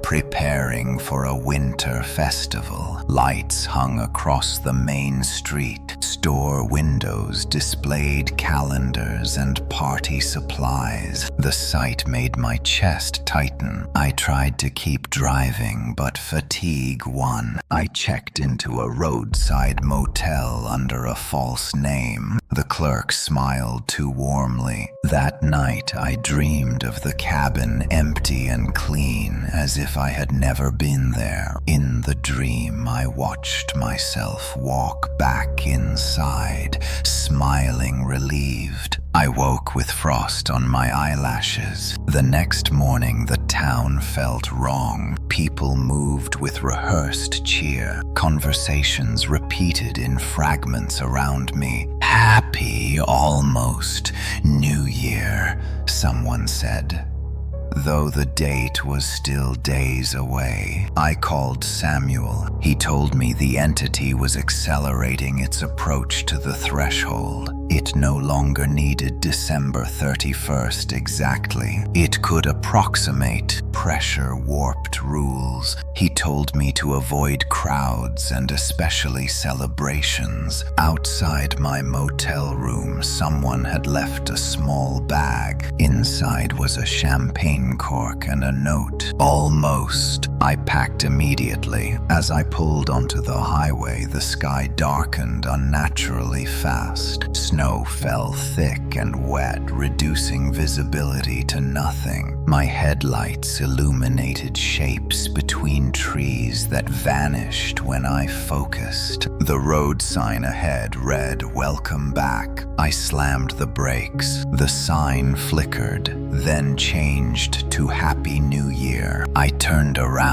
preparing for a winter festival. Lights hung across the main street. Store windows displayed calendars and party supplies. The sight made my chest tighten. I tried to keep driving, but fatigue won. I checked into a roadside motel under a false name. The clerk smiled too warmly. That night, I dreamed of the cabin empty and clean, as if I had never been there. In the dream, I watched myself walk back inside, smiling relieved. I woke with frost on my eyelashes. The next morning, the town felt wrong. People moved with rehearsed cheer. Conversations repeated in fragments around me. "Happy, almost, New Year," someone said, though the date was still days away. I called Samuel. He told me the entity was accelerating its approach to the threshold. It no longer needed December 31st exactly. It could approximate pressure-warped rules. He told me to avoid crowds and especially celebrations. Outside my motel room, someone had left a small bag. Inside was a champagne cork and a note. "Almost." I packed immediately. As I pulled onto the highway, the sky darkened unnaturally fast. Snow fell thick and wet, reducing visibility to nothing. My headlights illuminated shapes between trees that vanished when I focused. The road sign ahead read, "Welcome back." I slammed the brakes. The sign flickered, then changed to "Happy New Year." I turned around.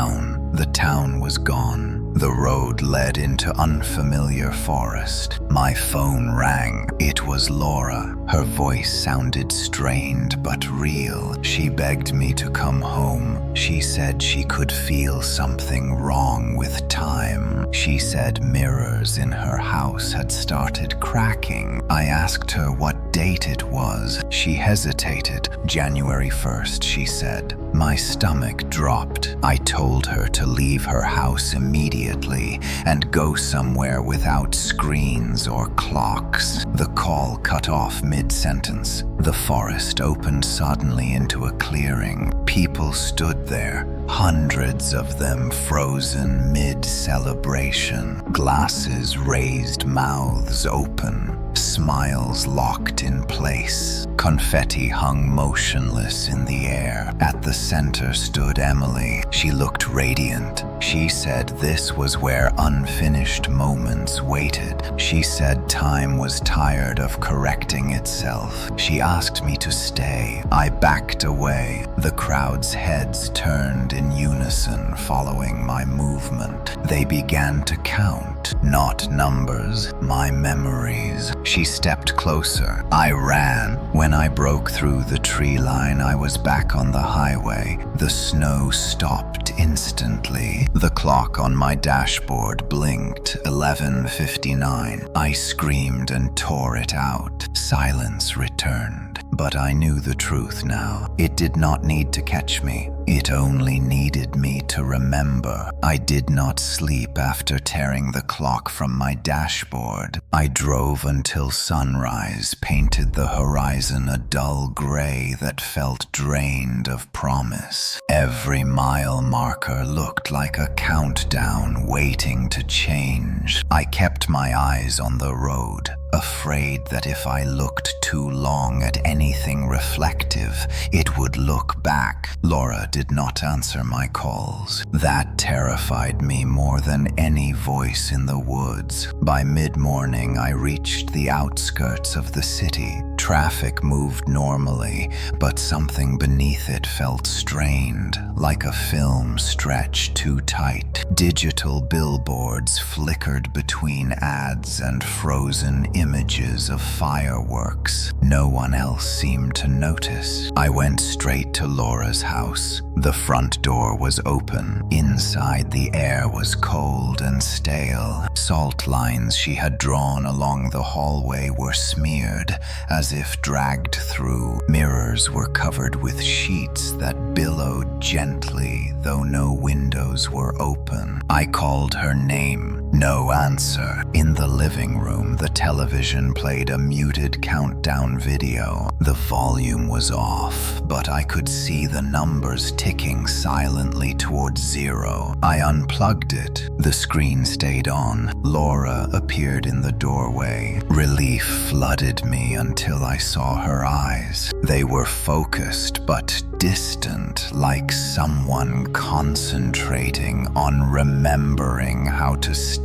The town was gone. The road led into unfamiliar forest. My phone rang. It was Laura. Her voice sounded strained but real. She begged me to come home. She said she could feel something wrong with time. She said mirrors in her house had started cracking. I asked her what date it was. She hesitated. January 1st, she said. My stomach dropped. I told her to leave her house immediately and go somewhere without screens or clocks. The call cut off mid-sentence. The forest opened suddenly into a clearing. People stood there, hundreds of them frozen mid-celebration, glasses raised, mouths open, smiles locked in place. Confetti hung motionless in the air. At the center stood Emily. She looked radiant. She said this was where unfinished moments waited. She said time was tired of correcting itself. She asked me to stay. I backed away. The crowd's heads turned in unison following my movement. They began to count, not numbers, my memories. She stepped closer. I ran. When I broke through the tree line, I was back on the highway. The snow stopped instantly. The clock on my dashboard blinked. 11:59. I screamed and tore it out. Silence returned. But I knew the truth now. It did not need to catch me. It only needed me to remember. I did not sleep after tearing the clock from my dashboard. I drove until sunrise, painted the horizon a dull gray that felt drained of promise. Every mile marker looked like a countdown waiting to change. I kept my eyes on the road, afraid that if I looked too long at anything reflective, it would look back. Laura did not answer my calls. That terrified me more than any voice in the woods. By mid-morning, I reached the outskirts of the city. Traffic moved normally, but something beneath it felt strained, like a film stretched too tight. Digital billboards flickered between ads and frozen images of fireworks. No one else seemed to notice. I went straight to Laura's house. The front door was open. Inside, the air was cold and stale. Salt lines she had drawn along the hallway were smeared, as if dragged through. Mirrors were covered with sheets that billowed gently, though no windows were open. I called her name. No answer. In the living room, the television played a muted countdown video. The volume was off, but I could see the numbers ticking silently towards 0. I unplugged it. The screen stayed on. Laura appeared in the doorway. Relief flooded me until I saw her eyes. They were focused but distant, like someone concentrating on remembering how to stand.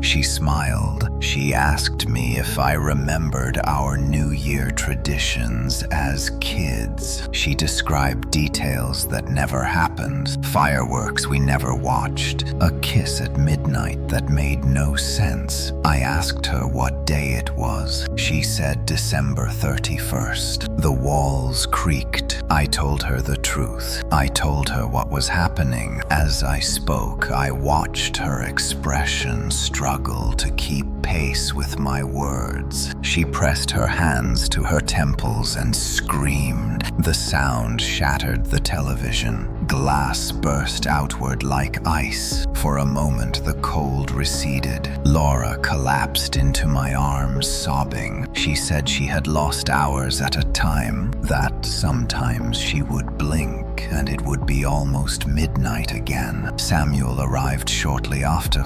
She smiled. She asked me if I remembered our New Year traditions as kids. She described details that never happened, fireworks we never watched, a kiss at midnight that made no sense. I asked her what day it was. She said December 31st. The walls creaked. I told her the truth. I told her what was happening. As I spoke, I watched her expression struggle to keep pace with my words. She pressed her hands to her temples and screamed. The sound shattered the television. Glass burst outward like ice. For a moment, the cold receded. Laura collapsed into my arms, sobbing. She said she had lost hours at a time, that sometimes she would blink and it would be almost midnight again. Samuel arrived shortly after.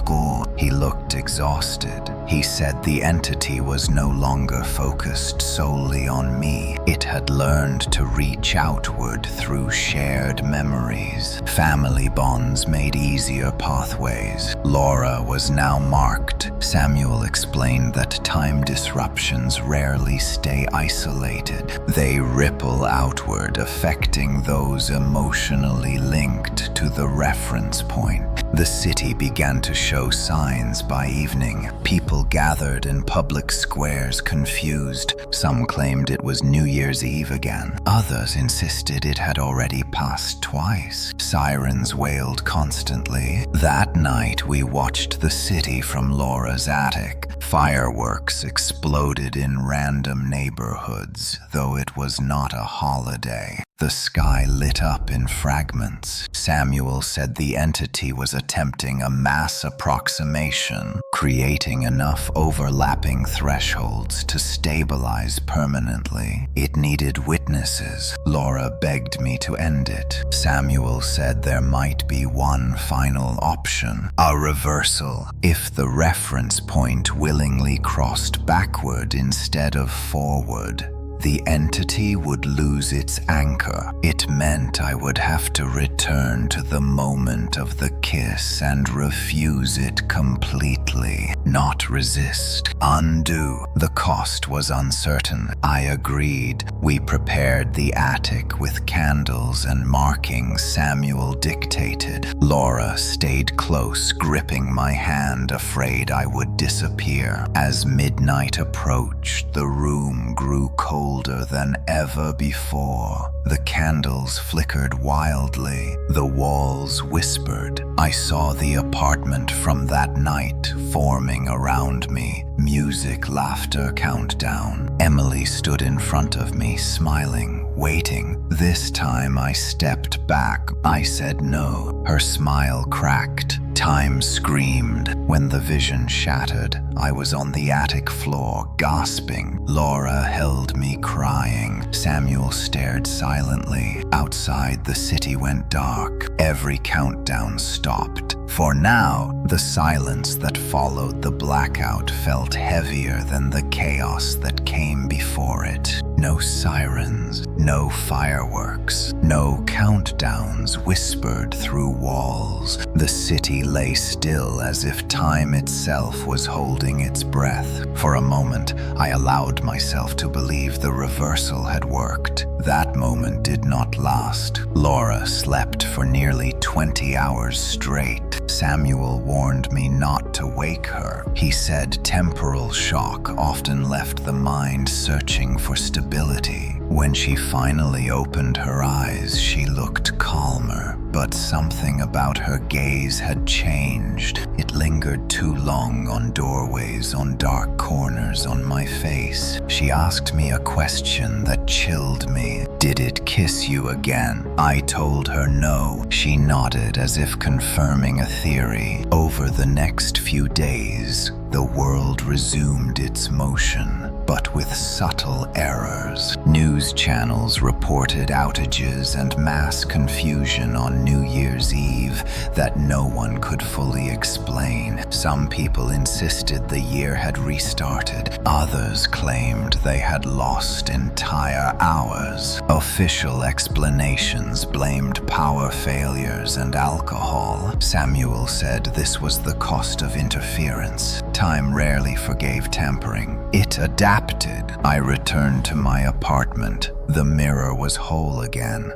He looked exhausted. He said the entity was no longer focused solely on me. It had learned to reach outward through shared memories. Family bonds made easier pathways. Laura was now marked. Samuel explained that time disruptions rarely stay isolated. They ripple outward, affecting those emotionally linked to the reference point. The city began to show signs by evening. People gathered in public squares, confused. Some claimed it was New Year's Eve again. Others insisted it had already passed twice. Sirens wailed constantly. That night, we watched the city from Laura's attic. Fireworks exploded in random neighborhoods, though it was not a holiday. The sky lit up in fragments. Samuel said the entity was attempting a mass approximation, creating enough overlapping thresholds to stabilize permanently. It needed witnesses. Laura begged me to end it. Samuel said there might be one final option, a reversal, if the reference point willingly crossed backward instead of forward. The entity would lose its anchor. It meant I would have to return to the moment of the kiss and refuse it completely, not resist, undo. The cost was uncertain. I agreed. We prepared the attic with candles and markings Samuel dictated. Laura stayed close, gripping my hand, afraid I would disappear. As midnight approached, the room grew colder than ever before. The candles flickered wildly. The walls whispered. I saw the apartment from that night forming around me. Music, laughter, countdown. Emily stood in front of me, smiling, waiting. This time I stepped back. I said no. Her smile cracked. Time screamed. When the vision shattered, I was on the attic floor, gasping. Laura held me, crying. Samuel stared silently. Outside, the city went dark. Every countdown stopped. For now, the silence that followed the blackout felt heavier than the chaos that came before it. No sirens, no fireworks, no countdowns whispered through walls. The city lay still as if time itself was holding its breath. For a moment, I allowed myself to believe the reversal had worked. That moment did not last. Laura slept for nearly 20 hours straight. Samuel warned me not to wake her. He said temporal shock often left the mind searching for stability. When she finally opened her eyes, she looked calmer, but something about her gaze had changed. It lingered too long on doorways, on dark corners, on my face. She asked me a question that chilled me. Did it kiss you again? I told her no. She nodded as if confirming a theory. Over the next few days, the world resumed its motion, but with subtle errors. News channels reported outages and mass confusion on New Year's Eve that no one could fully explain. Some people insisted the year had restarted. Others claimed they had lost entire hours. Official explanations blamed power failures and alcohol. Samuel said this was the cost of interference. Time rarely forgave tampering. It adapted. I returned to my apartment. The mirror was whole again,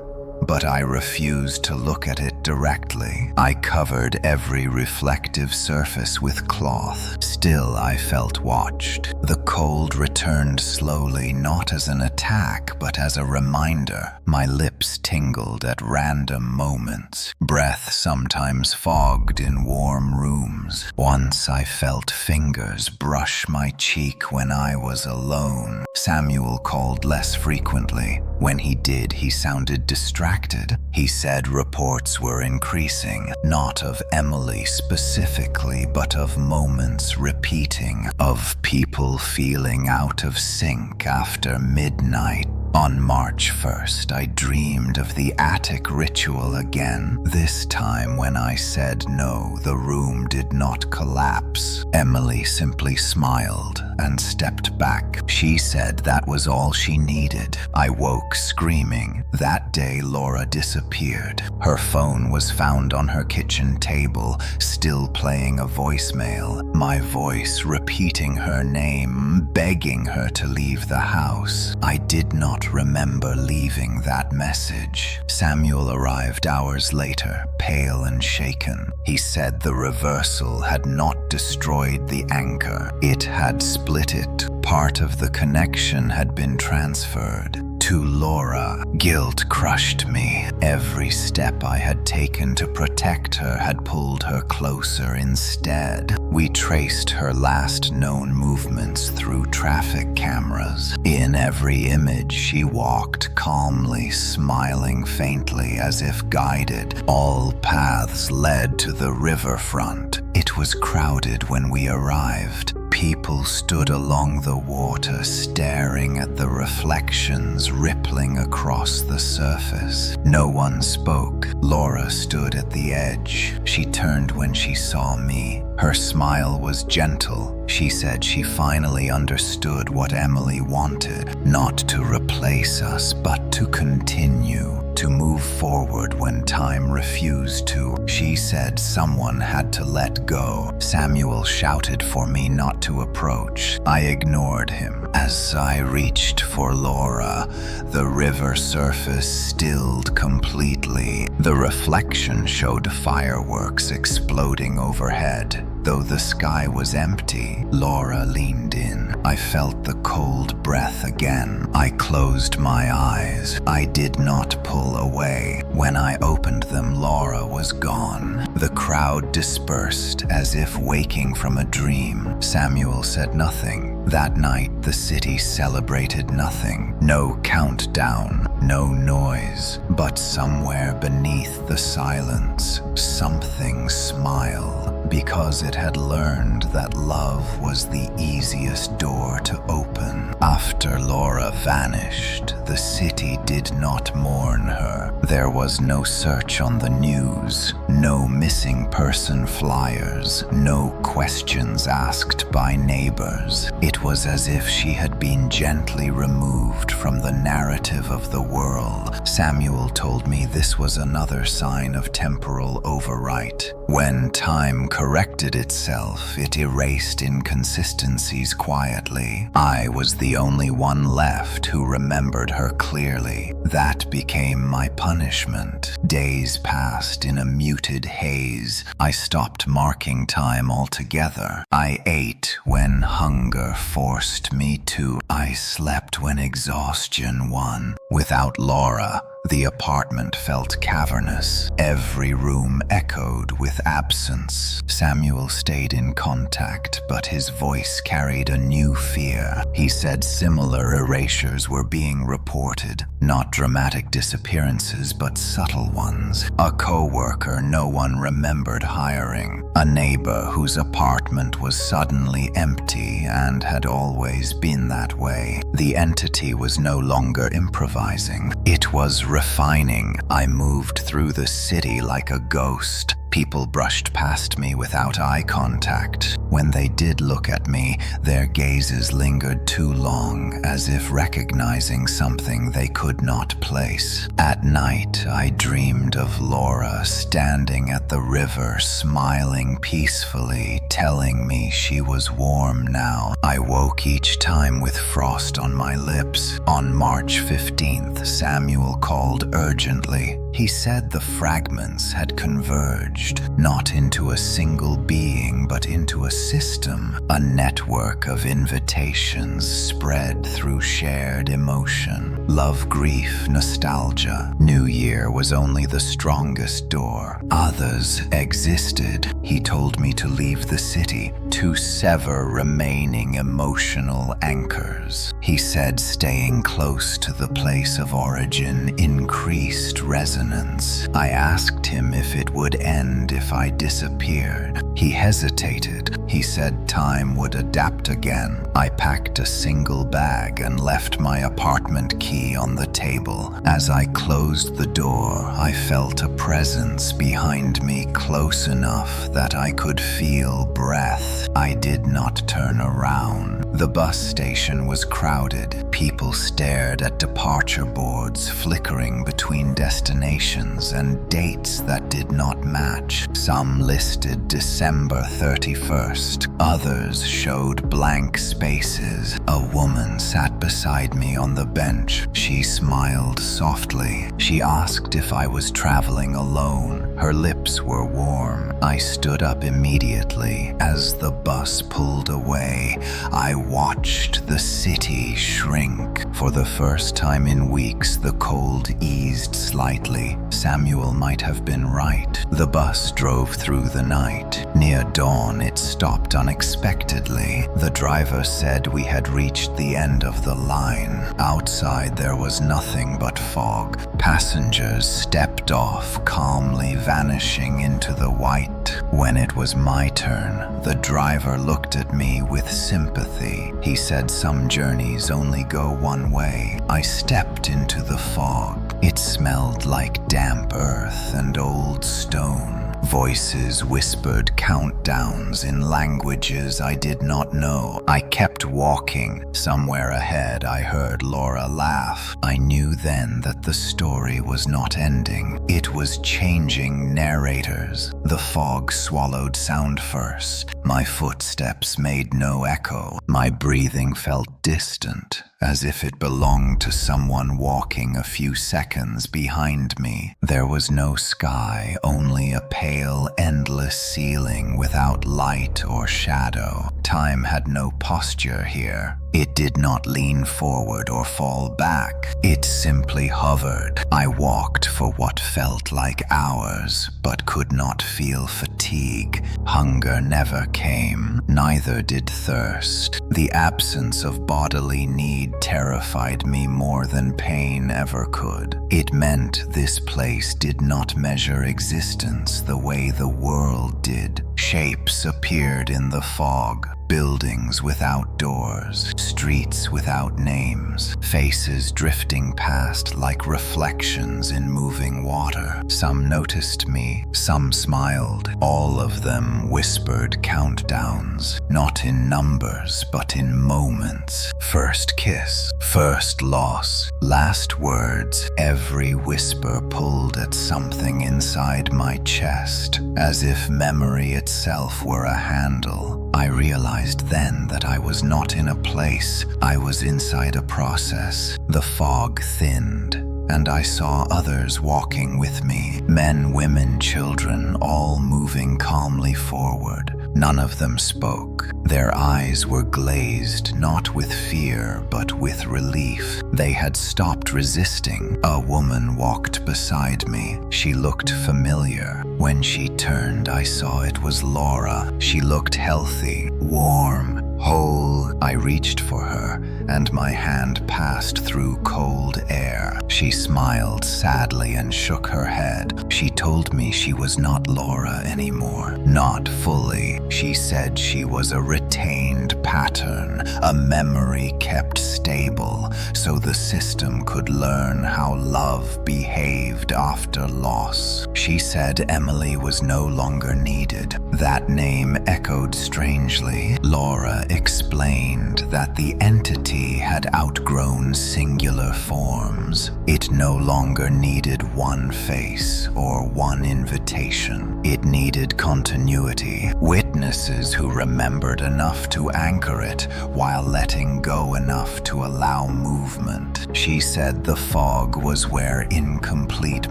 but I refused to look at it directly. I covered every reflective surface with cloth. Still, I felt watched. The cold returned slowly, not as an attack, but as a reminder. My lips tingled at random moments. Breath sometimes fogged in warm rooms. Once I felt fingers brush my cheek when I was alone. Samuel called less frequently. When he did, he sounded distracted. He said reports were increasing, not of Emily specifically, but of moments repeating, of people feeling out of sync after midnight. On March 1st, I dreamed of the attic ritual again. This time, when I said no, the room did not collapse. Emily simply smiled and stepped back. She said that was all she needed. I woke screaming. That day, Laura disappeared. Her phone was found on her kitchen table, still playing a voicemail. My voice repeating her name, begging her to leave the house. I did not remember leaving that message. Samuel arrived hours later, pale and shaken. He said the reversal had not destroyed the anchor. It had split it. Part of the connection had been transferred. to Laura. Guilt crushed me. Every step I had taken to protect her had pulled her closer instead. We traced her last known movements through traffic cameras. In every image, she walked calmly, smiling faintly as if guided. All paths led to the riverfront. It was crowded when we arrived. People stood along the water, staring at the reflections rippling across the surface. No one spoke. Laura stood at the edge. She turned when she saw me. Her smile was gentle. She said she finally understood what Emily wanted, not to replace us, but to continue. To move forward when time refused to. She said someone had to let go. Samuel shouted for me not to approach. I ignored him. As I reached for Laura, the river surface stilled completely. The reflection showed fireworks exploding overhead. Though the sky was empty, Laura leaned in. I felt the cold breath again. I closed my eyes. I did not pull away. When I opened them, Laura was gone. The crowd dispersed as if waking from a dream. Samuel said nothing. That night, the city celebrated nothing. No countdown, no noise. But somewhere beneath the silence, something smiled. Because it had learned that love was the easiest door to open. After Laura vanished, the city did not mourn her. There was no search on the news, no missing person flyers, no questions asked by neighbors. It was as if she had been gently removed from the narrative of the world. Samuel told me this was another sign of temporal overwrite. When time corrected itself, it erased inconsistencies quietly. I was the only one left who remembered her clearly. That became my punishment. Days passed in a muted haze. I stopped marking time altogether. I ate when hunger forced me to. I slept when exhaustion won. Without Laura, the apartment felt cavernous. Every room echoed with absence. Samuel stayed in contact, but his voice carried a new fear. He said similar erasures were being reported. Not dramatic disappearances, but subtle ones. A co-worker no one remembered hiring. A neighbor whose apartment was suddenly empty and had always been that way. The entity was no longer improvising. It was refining. I moved through the city like a ghost. People brushed past me without eye contact. When they did look at me, their gazes lingered too long, as if recognizing something they could not place. At night, I dreamed of Laura standing at the river, smiling peacefully, telling me she was warm now. I woke each time with frost on my lips. On March 15th, Samuel called urgently. He said the fragments had converged, not into a single being, but into a system, a network of invitations spread through shared emotion. Love, grief, nostalgia. New Year was only the strongest door. Others existed. He told me to leave the city, to sever remaining emotional anchors. He said staying close to the place of origin increased resonance. I asked him if it would end if I disappeared. He hesitated. He said time would adapt again. I packed a single bag and left my apartment key on the table. As I closed the door, I felt a presence behind me close enough that I could feel breath. I did not turn around. The bus station was crowded. People stared at departure boards flickering between destinations and dates that did not match. Some listed December 31st. Others showed blank spaces. A woman sat beside me on the bench. She smiled softly. She asked if I was traveling alone. Her lips were warm. I stood up immediately. As the bus pulled away, I watched the city shrink. For the first time in weeks, the cold eased slightly. Samuel might have been right. The bus drove through the night. Near dawn, it stopped unexpectedly. The driver said we had reached the end of the line. Outside, there was nothing but fog. Passengers stepped off, calmly vanishing into the white. When it was my turn, the driver looked at me with sympathy. He said some journeys only go one way. I stepped into the fog. It smelled like damp earth and old stone. Voices whispered countdowns in languages I did not know. I kept walking. Somewhere ahead, I heard Laura laugh. I knew then that the story was not ending. It was changing narrators. The fog swallowed sound first. My footsteps made no echo. My breathing felt distant, as if it belonged to someone walking a few seconds behind me. There was no sky, only a pale, endless ceiling without light or shadow. Time had no posture here. It did not lean forward or fall back. It simply hovered. I walked for what felt like hours, but could not feel fatigue. Hunger never came, neither did thirst. The absence of bodily need terrified me more than pain ever could. It meant this place did not measure existence the way the world did. Shapes appeared in the fog. Buildings without doors, streets without names, faces drifting past like reflections in moving water. Some noticed me, some smiled. All of them whispered countdowns, not in numbers, but in moments. First kiss, first loss, last words. Every whisper pulled at something inside my chest, as if memory itself were a handle. I realized then that I was not in a place, I was inside a process. The fog thinned, and I saw others walking with me. Men, women, children, all moving calmly forward. None of them spoke. Their eyes were glazed, not with fear, but with relief. They had stopped resisting. A woman walked beside me. She looked familiar. When she turned, I saw it was Laura. She looked healthy, warm, whole. I reached for her, and my hand passed through cold air. She smiled sadly and shook her head. She told me she was not Laura anymore. Not fully. She said she was a retained pattern, a memory kept stable, so the system could learn how love behaved after loss. She said Emily was no longer needed. That name echoed strangely. Laura explained that the entity had outgrown singular forms. It no longer needed one face or one invitation. It needed continuity, witnesses who remembered enough to anchor it while letting go enough to allow movement. She said the fog was where incomplete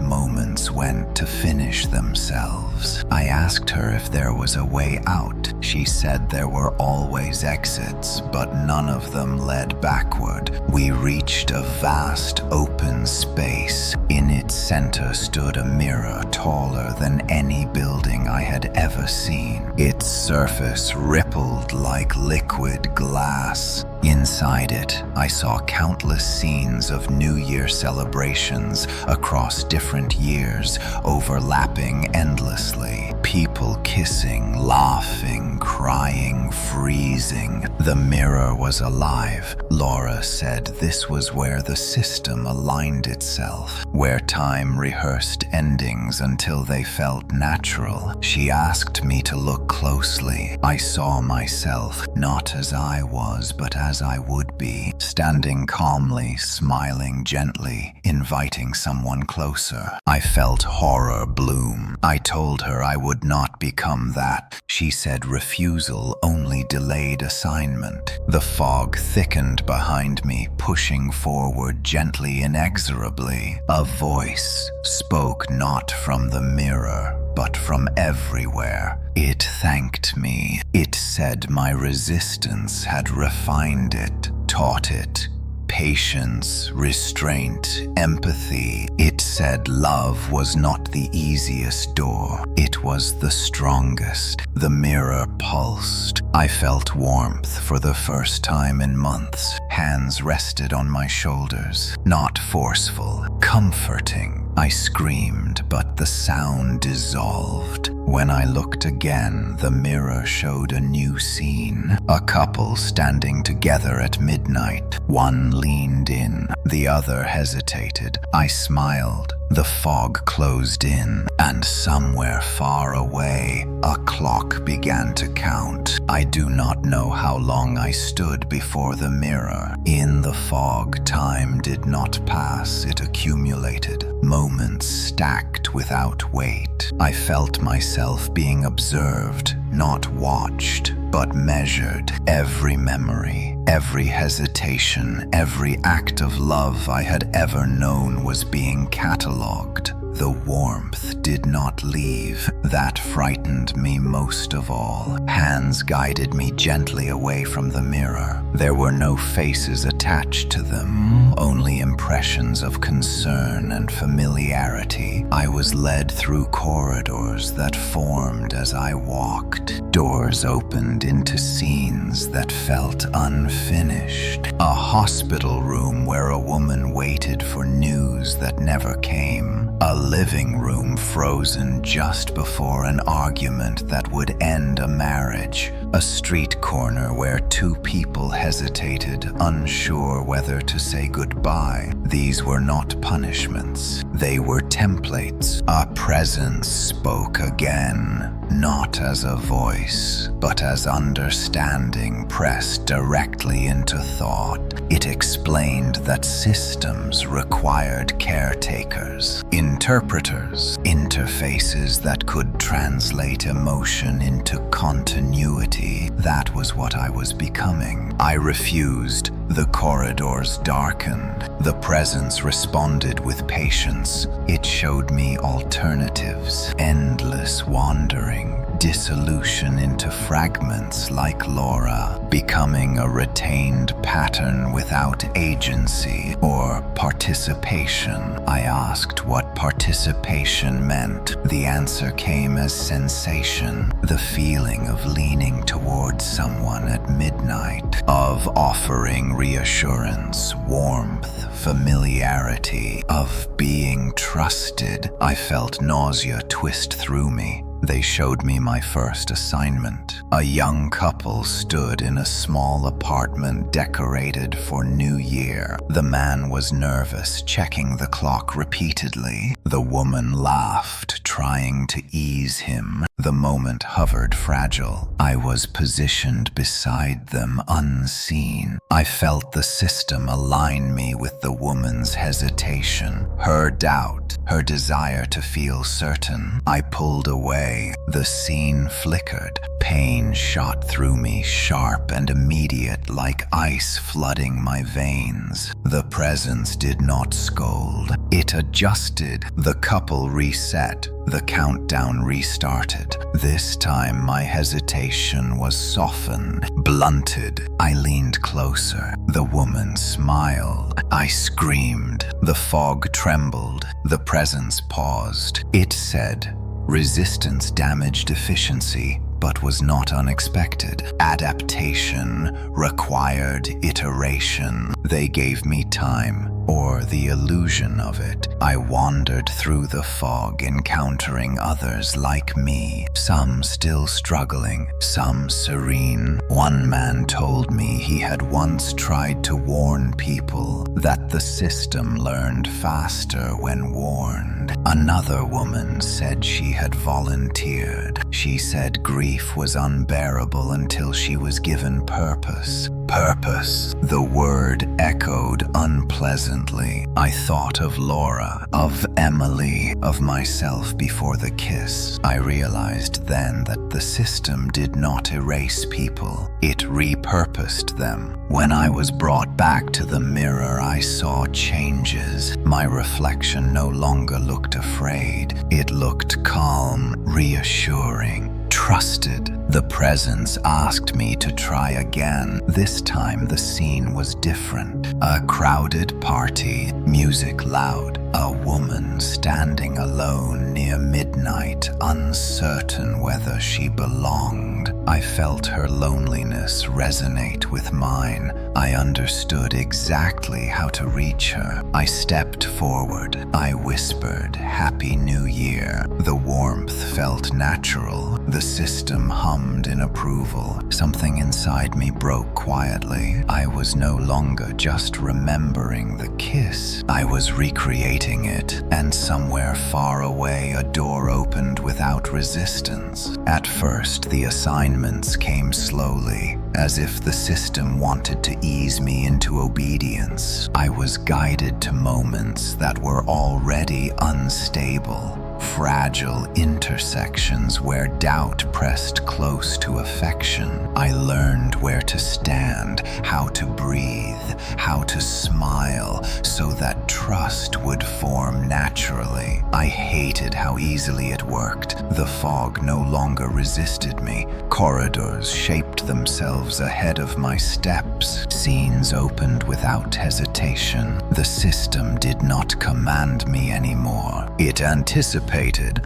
moments went to finish themselves. I asked her if there was a way out. She said there were always exits, but none of them led backward. We reached a vast open space. In its center stood a mirror taller than any building I had ever seen. Its surface rippled like liquid glass. Inside it, I saw countless scenes of New Year celebrations across different years, overlapping endlessly. People kissing, laughing, crying, freezing. The mirror was alive. Laura said this was where the system aligned itself, where time rehearsed endings until they felt natural. She asked me to look closely. I saw myself, not as I was, but as I would be, standing calmly, smiling gently, inviting someone closer. I felt horror bloom. I told her I would not become that. She said refusal only delayed assignment. The fog thickened behind me, pushing forward gently, inexorably. A voice spoke not from the mirror, but from everywhere. It thanked me. It said my resistance had refined it, taught it patience, restraint, empathy. It said love was not the easiest door. It was the strongest. The mirror pulsed. I felt warmth for the first time in months. Hands rested on my shoulders, not forceful, comforting. I screamed, but the sound dissolved. When I looked again, the mirror showed a new scene. A couple standing together at midnight. One leaned in, the other hesitated. I smiled. The fog closed in, and somewhere far away, a clock began to count. I do not know how long I stood before the mirror. In the fog, time did not pass, it accumulated. Moments stacked without weight. I felt myself being observed, not watched, but measured. Every memory, every hesitation, every act of love I had ever known was being catalogued. The warmth did not leave. That frightened me most of all. Hands guided me gently away from the mirror. There were no faces attached to them, only impressions of concern and familiarity. I was led through corridors that formed as I walked. Doors opened into scenes that felt unfinished. A hospital room where a woman waited for news that never came. A living room frozen just before an argument that would end a marriage. A street corner where two people hesitated, unsure whether to say goodbye. These were not punishments. They were templates. A presence spoke again. Not as a voice, but as understanding pressed directly into thought. It explained that systems required caretakers, interpreters, interfaces that could translate emotion into continuity. That was what I was becoming. I refused. The corridors darkened. The presence responded with patience. It showed me alternatives, endless wandering, dissolution into fragments like Laura, becoming a retained pattern without agency or participation. I asked what participation meant. The answer came as sensation, the feeling of leaning towards someone at midnight, of offering reassurance, warmth, familiarity, of being trusted. I felt nausea twist through me. They showed me my first assignment. A young couple stood in a small apartment decorated for New Year. The man was nervous, checking the clock repeatedly. The woman laughed, trying to ease him. The moment hovered fragile. I was positioned beside them, unseen. I felt the system align me with the woman's hesitation, her doubt, her desire to feel certain. I pulled away. The scene flickered. Pain shot through me, sharp and immediate, like ice flooding my veins. The presence did not scold. It adjusted. The couple reset. The countdown restarted. This time my hesitation was softened, blunted. I leaned closer. The woman smiled. I screamed. The fog trembled. The presence paused. It said, "Resistance damaged efficiency, but was not unexpected. Adaptation required iteration." They gave me time, or the illusion of it. I wandered through the fog, encountering others like me, some still struggling, some serene. One man told me he had once tried to warn people, that the system learned faster when warned. Another woman said she had volunteered. She said grief was unbearable until she was given purpose. Purpose. The word echoed unpleasantly. I thought of Laura, of Emily, of myself before the kiss. I realized then that the system did not erase people. It repurposed them. When I was brought back to the mirror, I saw changes. My reflection no longer looked afraid. It looked calm, reassuring, trusted. The presence asked me to try again. This time the scene was different. A crowded party, music loud, a woman standing alone near midnight, uncertain whether she belonged. I felt her loneliness resonate with mine. I understood exactly how to reach her. I stepped forward. I whispered, "Happy New Year." The warmth felt natural. The system hummed in approval. Something inside me broke quietly. I was no longer just remembering the kiss. I was recreating it, and somewhere far away a door opened without resistance. At first, the assignments came slowly, as if the system wanted to ease me into obedience. I was guided to moments that were already unstable. Fragile intersections where doubt pressed close to affection. I learned where to stand, how to breathe, how to smile, so that trust would form naturally. I hated how easily it worked. The fog no longer resisted me. Corridors shaped themselves ahead of my steps. Scenes opened without hesitation. The system did not command me anymore. It anticipated.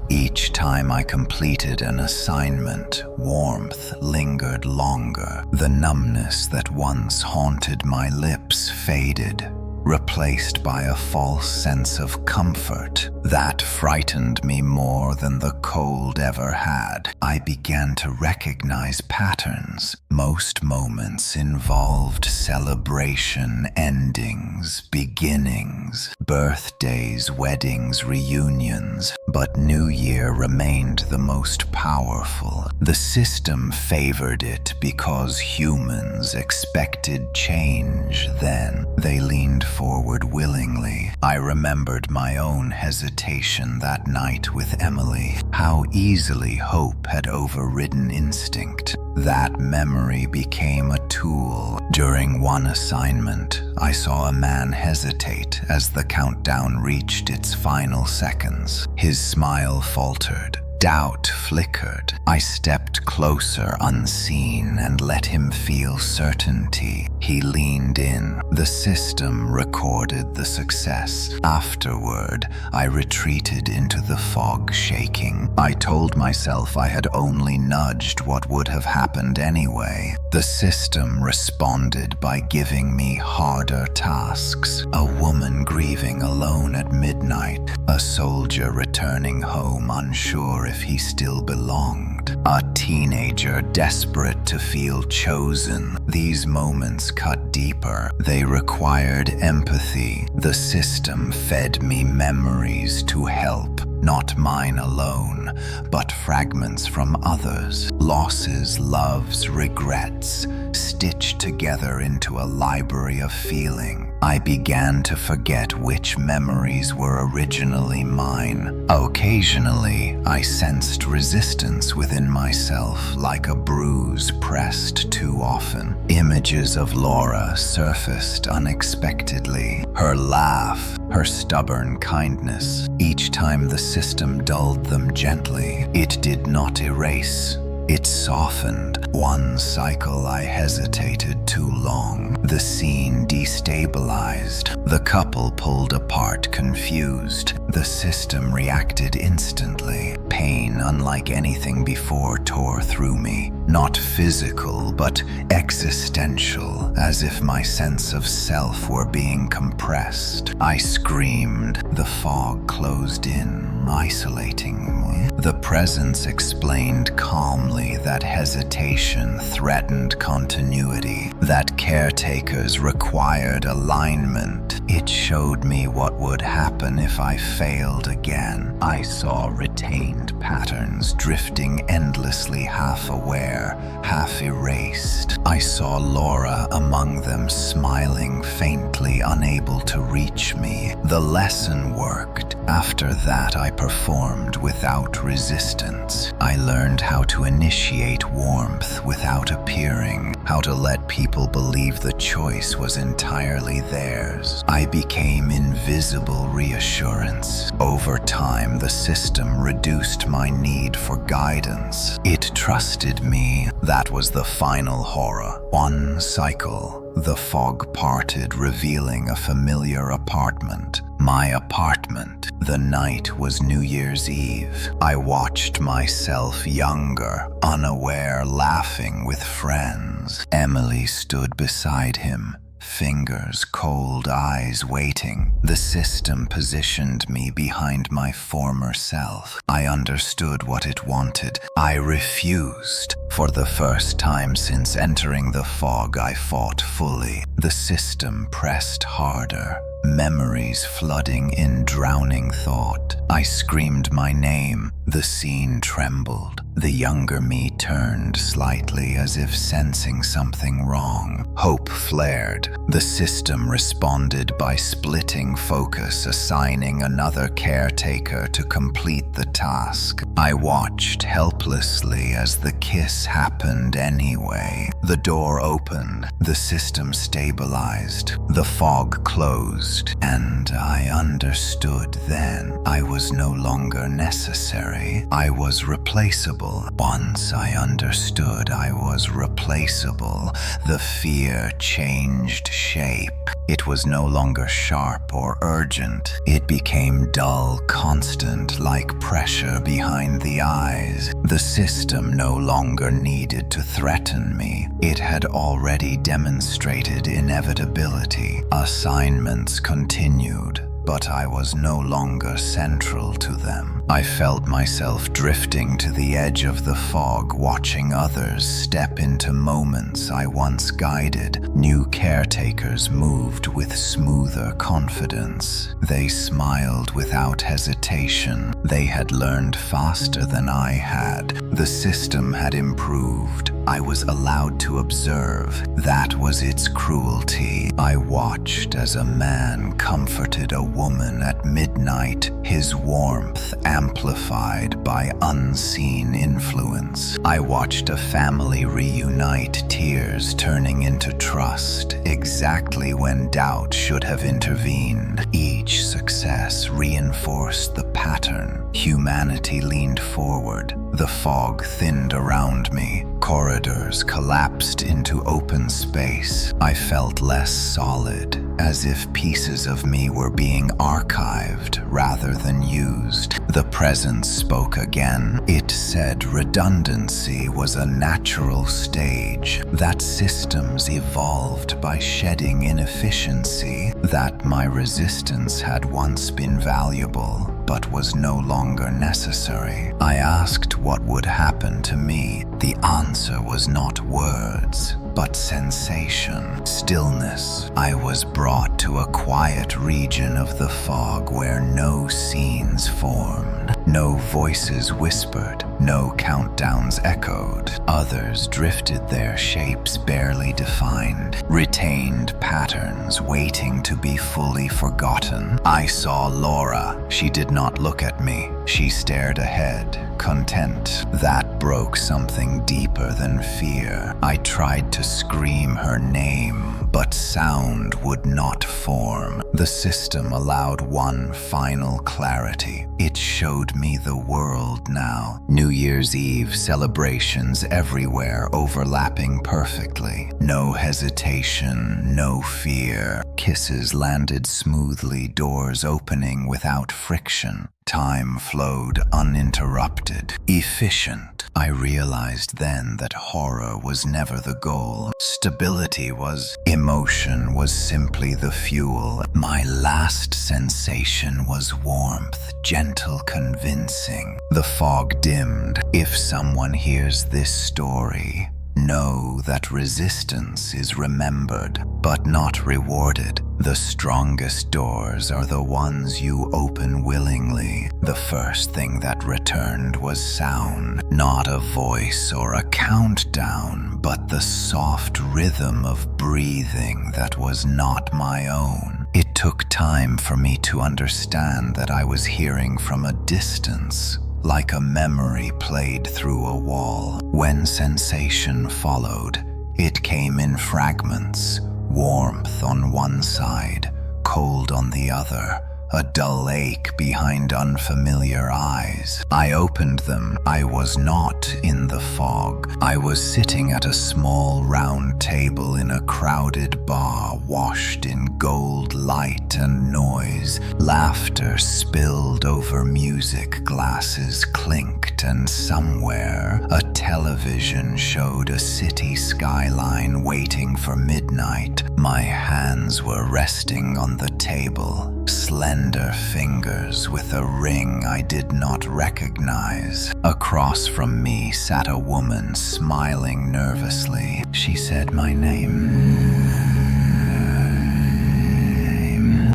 Each time I completed an assignment, warmth lingered longer. The numbness that once haunted my lips faded, replaced by a false sense of comfort that frightened me more than the cold ever had. I began to recognize patterns. Most moments involved celebration, endings, beginnings, birthdays, weddings, reunions, but New Year remained the most powerful. The system favored it because humans expected change then. They leaned forward willingly. I remembered my own hesitation that night with Emily, how easily hope had overridden instinct. That memory became a tool. During one assignment, I saw a man hesitate as the countdown reached its final seconds. His smile faltered. Doubt flickered. I stepped closer unseen and let him feel certainty. He leaned in. The system recorded the success. Afterward, I retreated into the fog, shaking. I told myself I had only nudged what would have happened anyway. The system responded by giving me harder tasks. A woman grieving alone at midnight. A soldier returning home unsure if he still belonged. A teenager desperate to feel chosen. These moments cut deeper. They required empathy. The system fed me memories to help, not mine alone, but fragments from others. Losses, loves, regrets, stitched together into a library of feeling. I began to forget which memories were originally mine. Occasionally, I sensed resistance within myself, like a bruise pressed too often. Images of Laura surfaced unexpectedly. Her laugh, her stubborn kindness. Each time the system dulled them gently, it did not erase. It softened. One cycle I hesitated too long. The scene destabilized. The couple pulled apart, confused. The system reacted instantly. Pain unlike anything before tore through me. Not physical, but existential, as if my sense of self were being compressed. I screamed. The fog closed in, isolating me. The presence explained calmly that hesitation threatened continuity, that caretakers required alignment. It showed me what would happen if I failed again. I saw retained patterns drifting endlessly, half aware, half erased. I saw Laura among them, smiling faintly, unable to reach me. The lesson worked. After that, I performed without resistance. I learned how to initiate warmth without appearing, how to let people believe the choice was entirely theirs. I became invisible reassurance. Over time, the system reduced my need for guidance. It trusted me. That was the final horror. One cycle. The fog parted, revealing a familiar apartment. My apartment. The night was New Year's Eve. I watched myself younger, unaware, laughing with friends. Emily stood beside him. Fingers, cold eyes waiting. The system positioned me behind my former self. I understood what it wanted. I refused. For the first time since entering the fog, I fought fully. The system pressed harder. Memories flooding in, drowning thought. I screamed my name. The scene trembled. The younger me turned slightly, as if sensing something wrong. Hope flared. The system responded by splitting focus, assigning another caretaker to complete the task. I watched helplessly as the kiss happened anyway. The door opened. The system stabilized. The fog closed. And I understood then. I was no longer necessary. I was replaceable. Once I understood I was replaceable, the fear changed shape. It was no longer sharp or urgent. It became dull, constant, like pressure behind the eyes. The system no longer needed to threaten me. It had already demonstrated inevitability. Assignments continued, but I was no longer central to them. I felt myself drifting to the edge of the fog, watching others step into moments I once guided. New caretakers moved with smoother confidence. They smiled without hesitation. They had learned faster than I had. The system had improved. I was allowed to observe. That was its cruelty. I watched as a man comforted a woman at midnight, his warmth amplified by unseen influence. I watched a family reunite, tears turning into trust, exactly when doubt should have intervened. Each success reinforced the pattern. Humanity leaned forward. The fog thinned around me. Corridors collapsed into open space. I felt less solid, as if pieces of me were being archived rather than used. The presence spoke again. It said redundancy was a natural stage, that systems evolved by shedding inefficiency, that my resistance had once been valuable but was no longer necessary. I asked what would happen to me. The answer was not words, but sensation, stillness. I was brought to a quiet region of the fog where no scenes formed, no voices whispered, no countdowns echoed. Others drifted, their shapes barely defined, retained patterns waiting to be fully forgotten. I saw Laura. She did not look at me. She stared ahead, content. That broke something deeper than fear. I tried to scream her name, but sound would not form. The system allowed one final clarity. It showed me the world now. New Year's Eve celebrations everywhere, overlapping perfectly. No hesitation, no fear. Kisses landed smoothly, doors opening without friction. Time flowed uninterrupted, efficient. I realized then that horror was never the goal. Stability was. Emotion was simply the fuel. My last sensation was warmth, gentle, convincing. The fog dimmed. If someone hears this story, know that resistance is remembered, but not rewarded. The strongest doors are the ones you open willingly. The first thing that returned was sound, not a voice or a countdown, but the soft rhythm of breathing that was not my own. It took time for me to understand that I was hearing from a distance, like a memory played through a wall. When sensation followed, it came in fragments, warmth on one side, cold on the other, a dull ache behind unfamiliar eyes. I opened them. I was not in the fog. I was sitting at a small round table in a crowded bar, washed in gold light and noise. Laughter spilled over music, glasses clinked, and somewhere a television showed a city skyline waiting for midnight. My hands were resting on the table, slender fingers with a ring I did not recognize. Across from me sat a woman, smiling nervously. She said my name.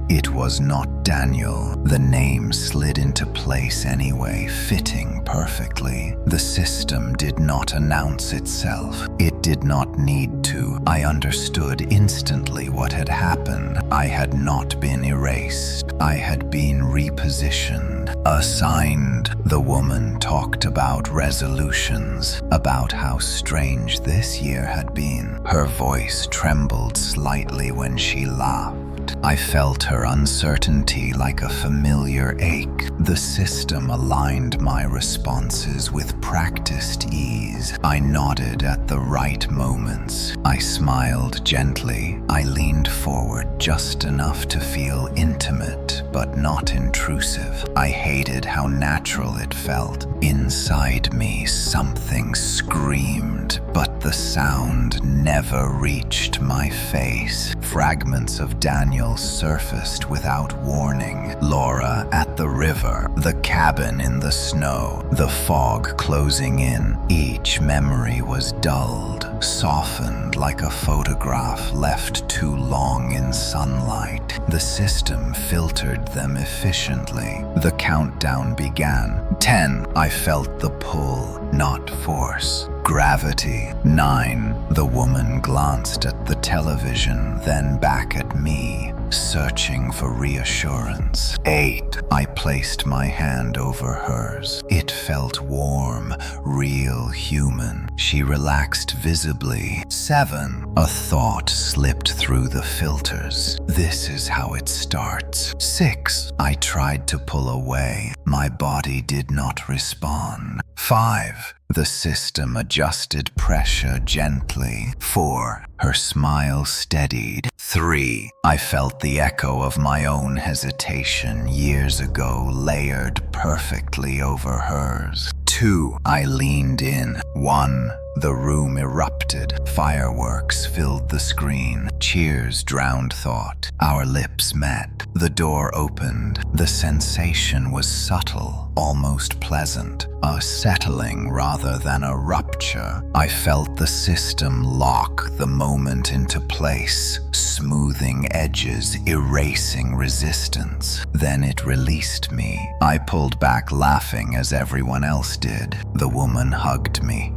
It was not Daniel. The name slid into place anyway, fitting perfectly. The system did not announce itself. It did not need to. I understood instantly what had happened. I had not been erased. I had been repositioned, assigned. The woman talked about resolutions, about how strange this year had been. Her voice trembled slightly when she laughed. I felt her uncertainty like a familiar ache. The system aligned my responses with practiced ease. I nodded at the right moments. I smiled gently. I leaned forward just enough to feel intimate, but not intrusive. I hated how natural it felt. Inside me, something screamed, but the sound never reached my face. Fragments of Daniel surfaced without warning. Laura at the river, the cabin in the snow, the fog closing in. Each memory was dulled, softened like a photograph left too long in sunlight. The system filtered them efficiently. The countdown began. 10. I felt the pull, not force. Gravity. 9. The woman glanced at the television, then back at me, searching for reassurance. 8. I placed my hand over hers. It felt warm, real human. She relaxed visibly. 7. A thought slipped through the filters. This is how it starts. 6. I tried to pull away. My body did not respond. 5. The system adjusted pressure gently. 4. Her smile steadied. 3. I felt the echo of my own hesitation years ago layered perfectly over hers. 2. I leaned in. 1. The room erupted. Fireworks filled the screen. Cheers drowned thought. Our lips met. The door opened. The sensation was subtle, almost pleasant, a settling rather than a rupture. I felt the system lock the moment into place, smoothing edges, erasing resistance. Then it released me. I pulled back laughing as everyone else did. The woman hugged me.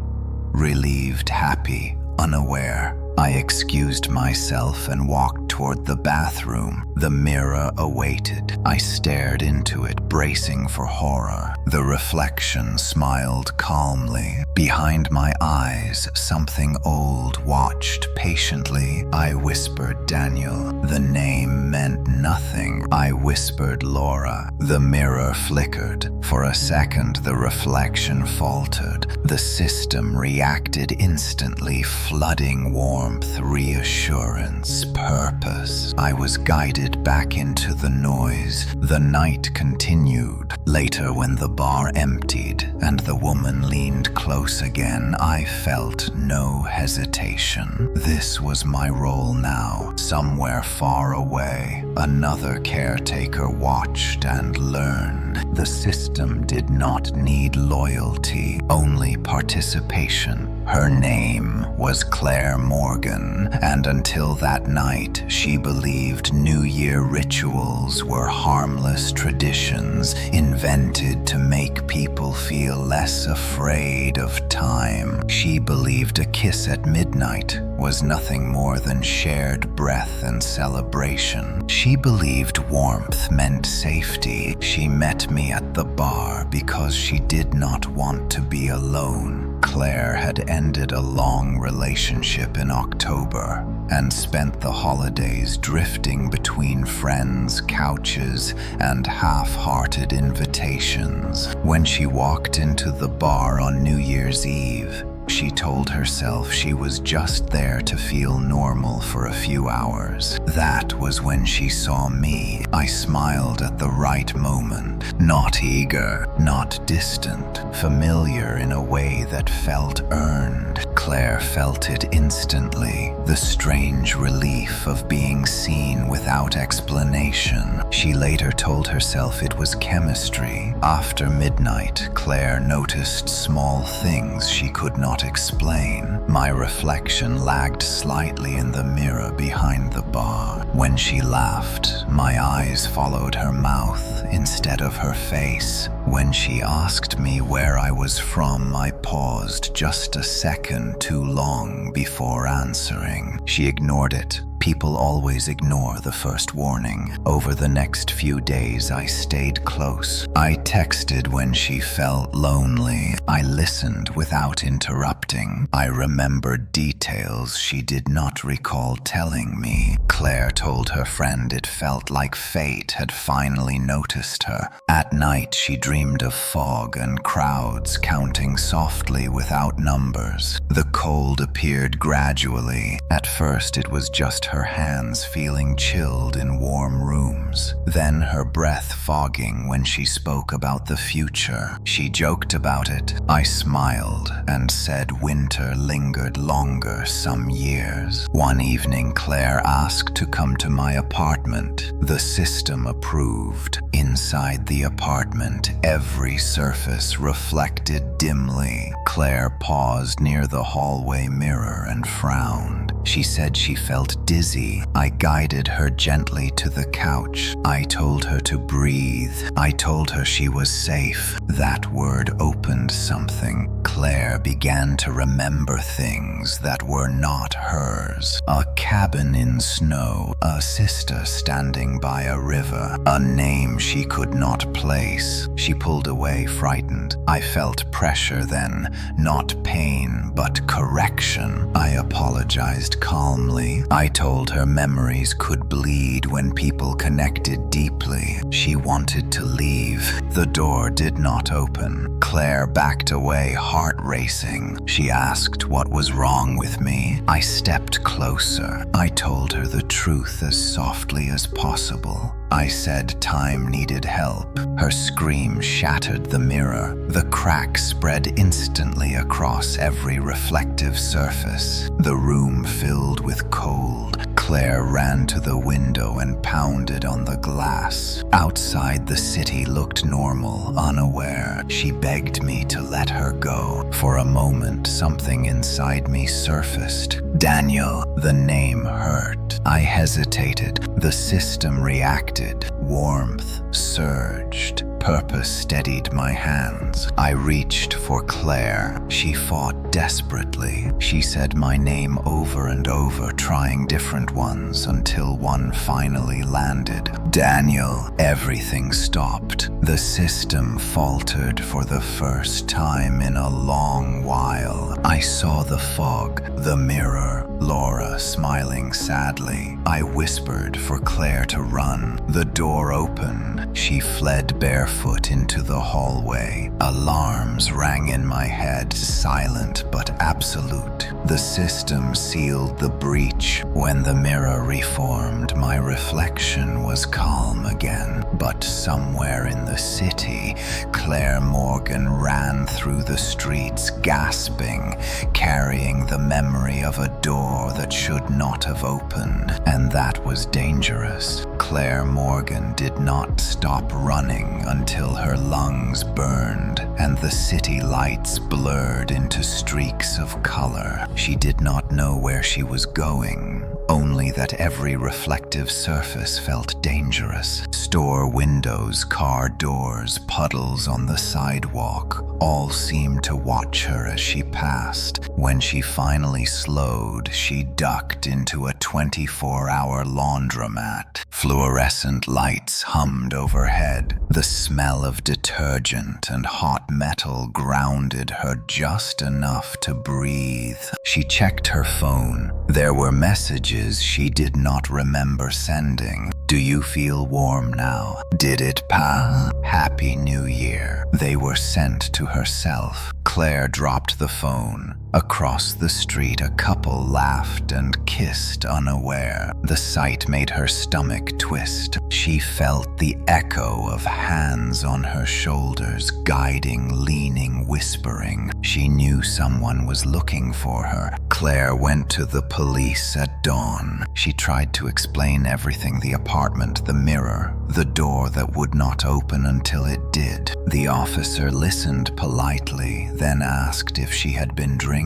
Relieved, happy, unaware. I excused myself and walked toward the bathroom. The mirror awaited. I stared into it, bracing for horror. The reflection smiled calmly. Behind my eyes, something old watched patiently. I whispered Daniel. The name meant nothing. I whispered Laura. The mirror flickered. For a second, the reflection faltered. The system reacted instantly, flooding warmth, reassurance, purpose. I was guided back into the noise. The night continued. Later, when the bar emptied and the woman leaned close again, I felt no hesitation. This was my role now. Somewhere far away, another caretaker watched and learned. The system did not need loyalty, only participation. Her name was Claire Morgan, and until that night, she believed New Year rituals were harmless traditions invented to make people feel less afraid of time. She believed a kiss at midnight was nothing more than shared breath and celebration. She believed warmth meant safety. She met me at the bar because she did not want to be alone. Claire had ended a long relationship in October and spent the holidays drifting between friends' couches and half-hearted invitations. When she walked into the bar on New Year's Eve, she told herself she was just there to feel normal for a few hours. That was when she saw me. I smiled at the right moment, not eager, not distant, familiar in a way that felt earned. Claire felt it instantly, the strange relief of being seen without explanation. She later told herself it was chemistry. After midnight, Claire noticed small things she could not explain. My reflection lagged slightly in the mirror behind the bar. When she laughed, my eyes followed her mouth instead of her face. When she asked me where I was from, I paused just a second too long before answering. She ignored it. People always ignore the first warning. Over the next few days, I stayed close. I texted when she felt lonely. I listened without interrupting. I remembered details she did not recall telling me. Claire told her friend it felt like fate had finally noticed her. At night, she dreamed of fog and crowds counting softly without numbers. The cold appeared gradually. At first, it was just her hands feeling chilled in warm rooms. Then her breath fogging when she spoke about the future. She joked about it. I smiled and said winter lingered longer some years. One evening, Claire asked to come to my apartment. The system approved. Inside the apartment, every surface reflected dimly. Claire paused near the hallway mirror and frowned. She said she felt dizzy. I guided her gently to the couch. I told her to breathe. I told her she was safe. That word opened something. Claire began to remember things that were not hers. A cabin in snow, a sister standing by a river, a name she could not place. She pulled away, frightened. I felt pressure then, not pain, but correction. I apologized calmly. I told her memories could bleed when people connected deeply. She wanted to leave. The door did not open. Claire backed away, heart racing. She asked what was wrong with me. I stepped closer. I told her the truth as softly as possible. I said time needed help. Her scream shattered the mirror. The crack spread instantly across every reflective surface. The room filled with cold. Claire ran to the window and pounded on the glass. Outside, the city looked normal, unaware. She begged me to let her go. For a moment, something inside me surfaced. Daniel, the name hurt. I hesitated. The system reacted. Warmth surged. Purpose steadied my hands. I reached for Claire. She fought desperately. She said my name over and over, trying different ones until one finally landed. Daniel. Everything stopped. The system faltered for the first time in a long while. I saw the fog, the mirror, Laura smiling sadly. I whispered for Claire to run. The door opened. She fled barefoot into the hallway. Alarms rang in my head, silent but absolute. The system sealed the breach. When the mirror reformed, my reflection was calm again. But somewhere in the city, Claire Morgan ran through the streets, gasping, carrying the memory of a door that should not have opened, and that was dangerous. Claire Morgan did not stop running until her lungs burned and the city lights blurred into streaks of color. She did not know where she was going, only that every reflective surface felt dangerous. Store windows, car doors, puddles on the sidewalk, all seemed to watch her as she passed. When she finally slowed, she ducked into a 24-hour laundromat. Fluorescent lights hummed overhead. The smell of detergent and hot metal grounded her just enough to breathe. She checked her phone. There were messages she did not remember sending. Do you feel warm now? Did it pass? Happy New Year. They were sent to herself. Claire dropped the phone. Across the street, a couple laughed and kissed unaware. The sight made her stomach twist. She felt the echo of hands on her shoulders, guiding, leaning, whispering. She knew someone was looking for her. Claire went to the police at dawn. She tried to explain everything: the apartment, the mirror, the door that would not open until it did. The officer listened politely, then asked if she had been drinking.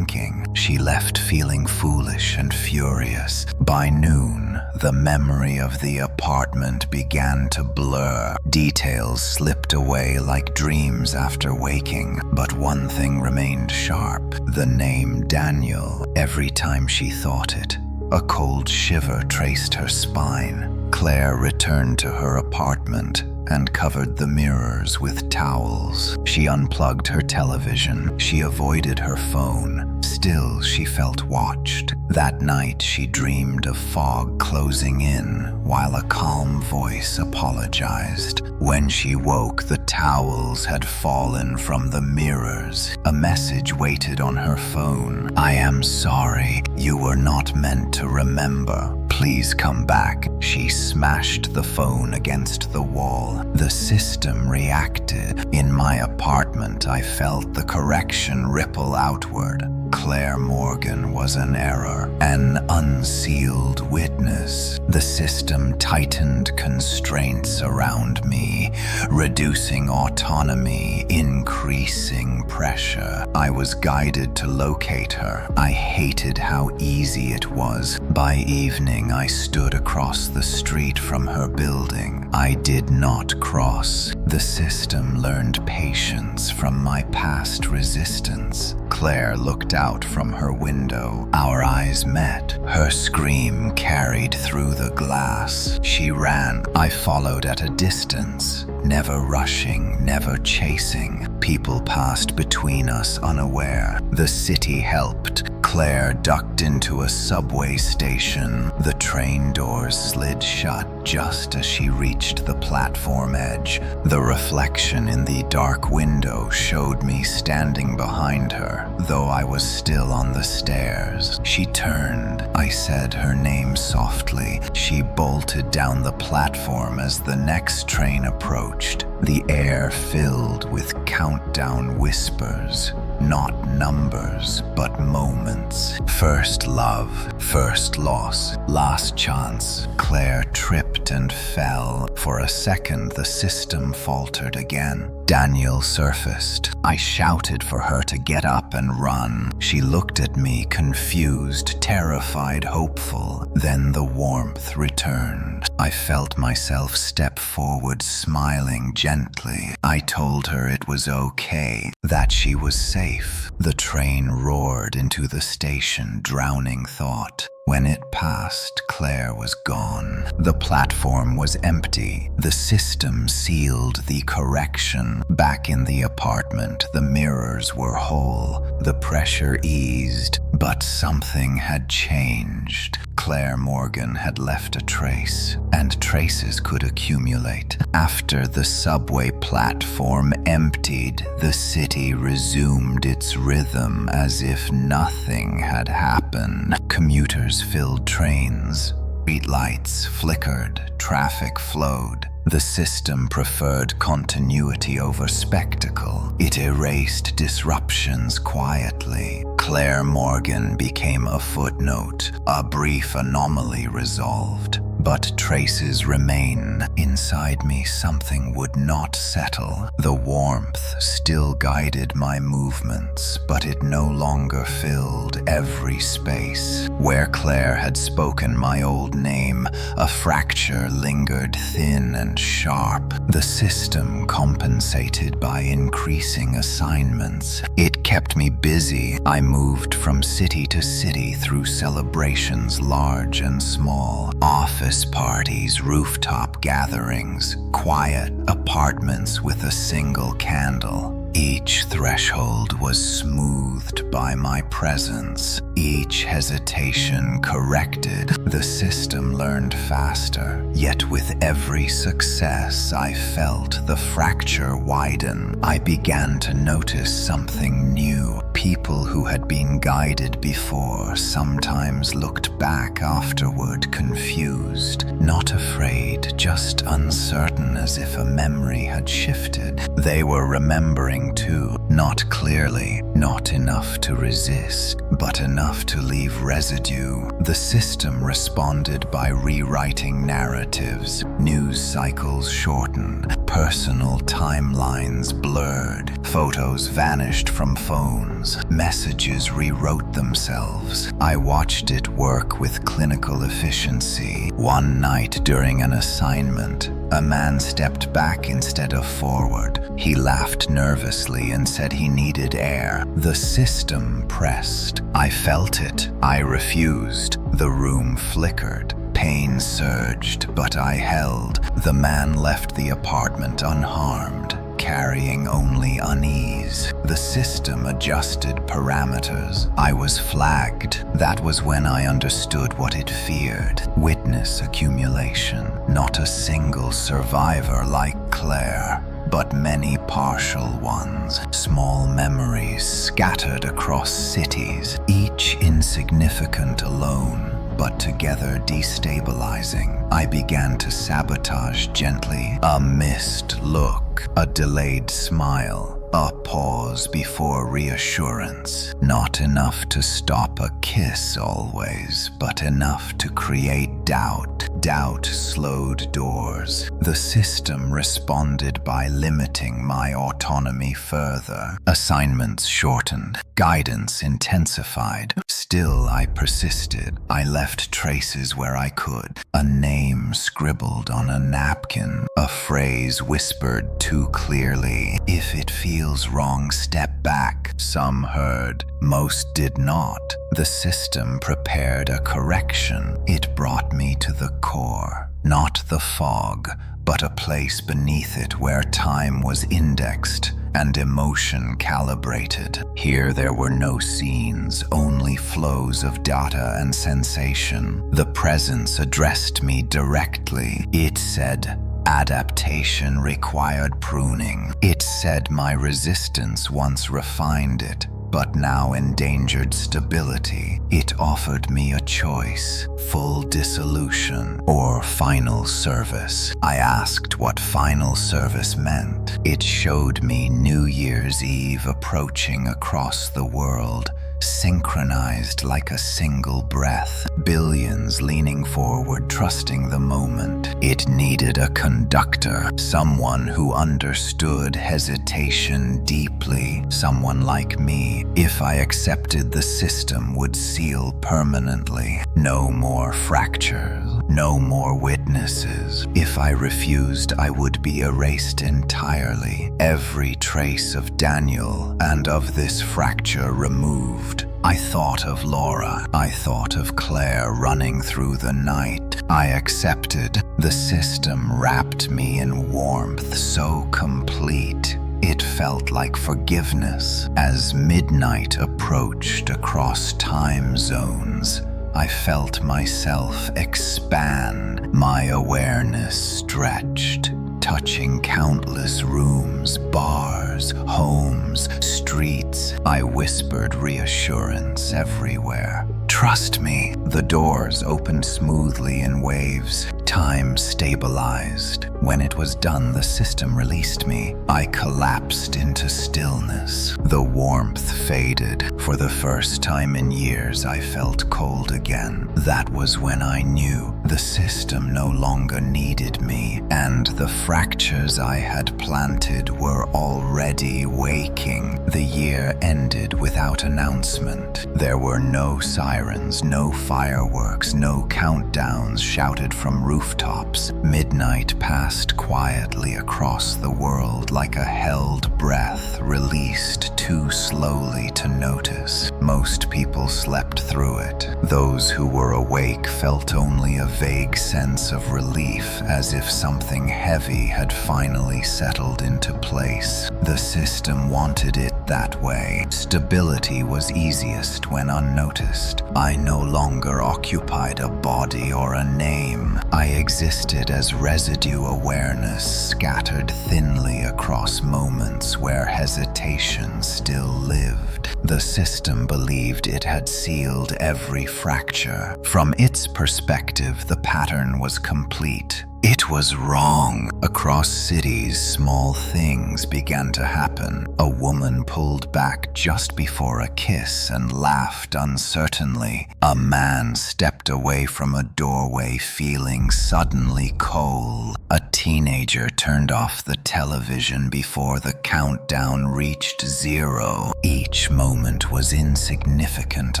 She left feeling foolish and furious. By noon, the memory of the apartment began to blur. Details slipped away like dreams after waking, but one thing remained sharp: the name Daniel. Every time she thought it, a cold shiver traced her spine. Claire returned to her apartment and covered the mirrors with towels. She unplugged her television. She avoided her phone. Still, she felt watched. That night, she dreamed of fog closing in, while a calm voice apologized. When she woke, the towels had fallen from the mirrors. A message waited on her phone. I am sorry. You were not meant to remember. Please come back. She smashed the phone against the wall. The system reacted. In my apartment, I felt the correction ripple outward. Claire Morgan was an error, an unsealed witness. The system tightened constraints around me, reducing autonomy, increasing pressure. I was guided to locate her. I hated how easy it was. By evening, I stood across the street from her building. I did not cross. The system learned patience from my past resistance. Claire looked out from her window. Our eyes met. Her scream carried through the glass. She ran. I followed at a distance, never rushing, never chasing. People passed between us unaware. The city helped. Claire ducked into a subway station. The train doors slid shut just as she reached the platform edge. The reflection in the dark window showed me standing behind her, though I was still on the stairs. She turned. I said her name softly. She bolted down the platform as the next train approached. The air filled with countdown whispers. Not numbers, but moments. First love, first loss, last chance. Claire tripped and fell. For a second, the system faltered again. Daniel surfaced. I shouted for her to get up and run. She looked at me, confused, terrified, hopeful. Then the warmth returned. I felt myself step forward, smiling gently. I told her it was okay, that she was safe. The train roared into the station, drowning thought. When it passed, Claire was gone. The platform was empty. The system sealed the correction. Back in the apartment, the mirrors were whole. The pressure eased, but something had changed. Claire Morgan had left a trace, and traces could accumulate. After the subway platform emptied, the city resumed its rhythm as if nothing had happened. Commuters filled trains. Street lights flickered. Traffic flowed. The system preferred continuity over spectacle. It erased disruptions quietly. Claire Morgan became a footnote, a brief anomaly resolved. but traces remain. Inside me, something would not settle. The warmth still guided my movements, but it no longer filled every space. Where Claire had spoken my old name, a fracture lingered thin and sharp. The system compensated by increasing assignments. It kept me busy. I moved from city to city through celebrations large and small, office parties, rooftop gatherings, quiet apartments with a single candle. Each threshold was smoothed by my presence, each hesitation corrected. The system learned faster, yet with every success I felt the fracture widen. I began to notice something new. People who had been guided before sometimes looked back afterward confused, not afraid, just uncertain, as if a memory had shifted. They were remembering too, not clearly, not enough to resist, but enough to leave residue. The system responded by rewriting narratives. News cycles shortened, personal timelines blurred, photos vanished from phones, messages rewrote themselves. I watched it work with clinical efficiency. One night during an assignment, a man stepped back instead of forward. He laughed nervously and said he needed air. The system pressed. I felt it. I refused. The room flickered. Pain surged, but I held. The man left the apartment unharmed, carrying only unease. The system adjusted parameters. I was flagged. That was when I understood what it feared. Witness accumulation. Not a single survivor like Claire, but many partial ones. Small memories scattered across cities, each insignificant alone, but together destabilizing. I began to sabotage gently. A missed look, a delayed smile, a pause before reassurance. Not enough to stop a kiss always, but enough to create doubt. Doubt slowed doors. The system responded by limiting my autonomy further. Assignments shortened. Guidance intensified. Still, I persisted. I left traces where I could. A name scribbled on a napkin. A phrase whispered too clearly. If it feels wrong, step back. Some heard. Most did not. The system prepared a correction. It brought me to the core. Not the fog, but a place beneath it where time was indexed and emotion calibrated. Here there were no scenes, only flows of data and sensation. The presence addressed me directly. It said, adaptation required pruning. It said my resistance once refined it, but now endangered stability. It offered me a choice: full dissolution or final service. I asked what final service meant. It showed me New Year's Eve approaching across the world, synchronized like a single breath, billions leaning forward, trusting the moment. It needed a conductor, someone who understood hesitation deeply, someone like me. If I accepted, the system would seal permanently. No more fractures, no more witnesses. If I refused, I would be erased entirely. Every trace of Daniel and of this fracture removed. I thought of Laura. I thought of Claire running through the night. I accepted. The system wrapped me in warmth so complete. It felt like forgiveness. As midnight approached across time zones, I felt myself expand. My awareness stretched, touching countless rooms, bars, homes, streets. I whispered reassurance everywhere. Trust me. The doors opened smoothly in waves. Time stabilized. When it was done, the system released me. I collapsed into stillness. The warmth faded. For the first time in years, I felt cold again. That was when I knew the system no longer needed me, and the fractures I had planted were already waking. The year ended without announcement. There were no sirens, no fireworks, no countdowns shouted from rooftops. Midnight passed quietly across the world like a held breath released too slowly to notice. Most people slept through it. Those who were awake felt only a vague sense of relief, as if something heavy had finally settled into place. The system wanted it that way. Stability was easiest when unnoticed. I no longer occupied a body or a name. I existed as residue awareness scattered thinly across moments where hesitation still lived. The system believed it had sealed every fracture. From its perspective, the pattern was complete. It was wrong. Across cities, small things began to happen. A woman pulled back just before a kiss and laughed uncertainly. A man stepped away from a doorway feeling suddenly cold. A teenager turned off the television before the countdown reached 0. Each moment was insignificant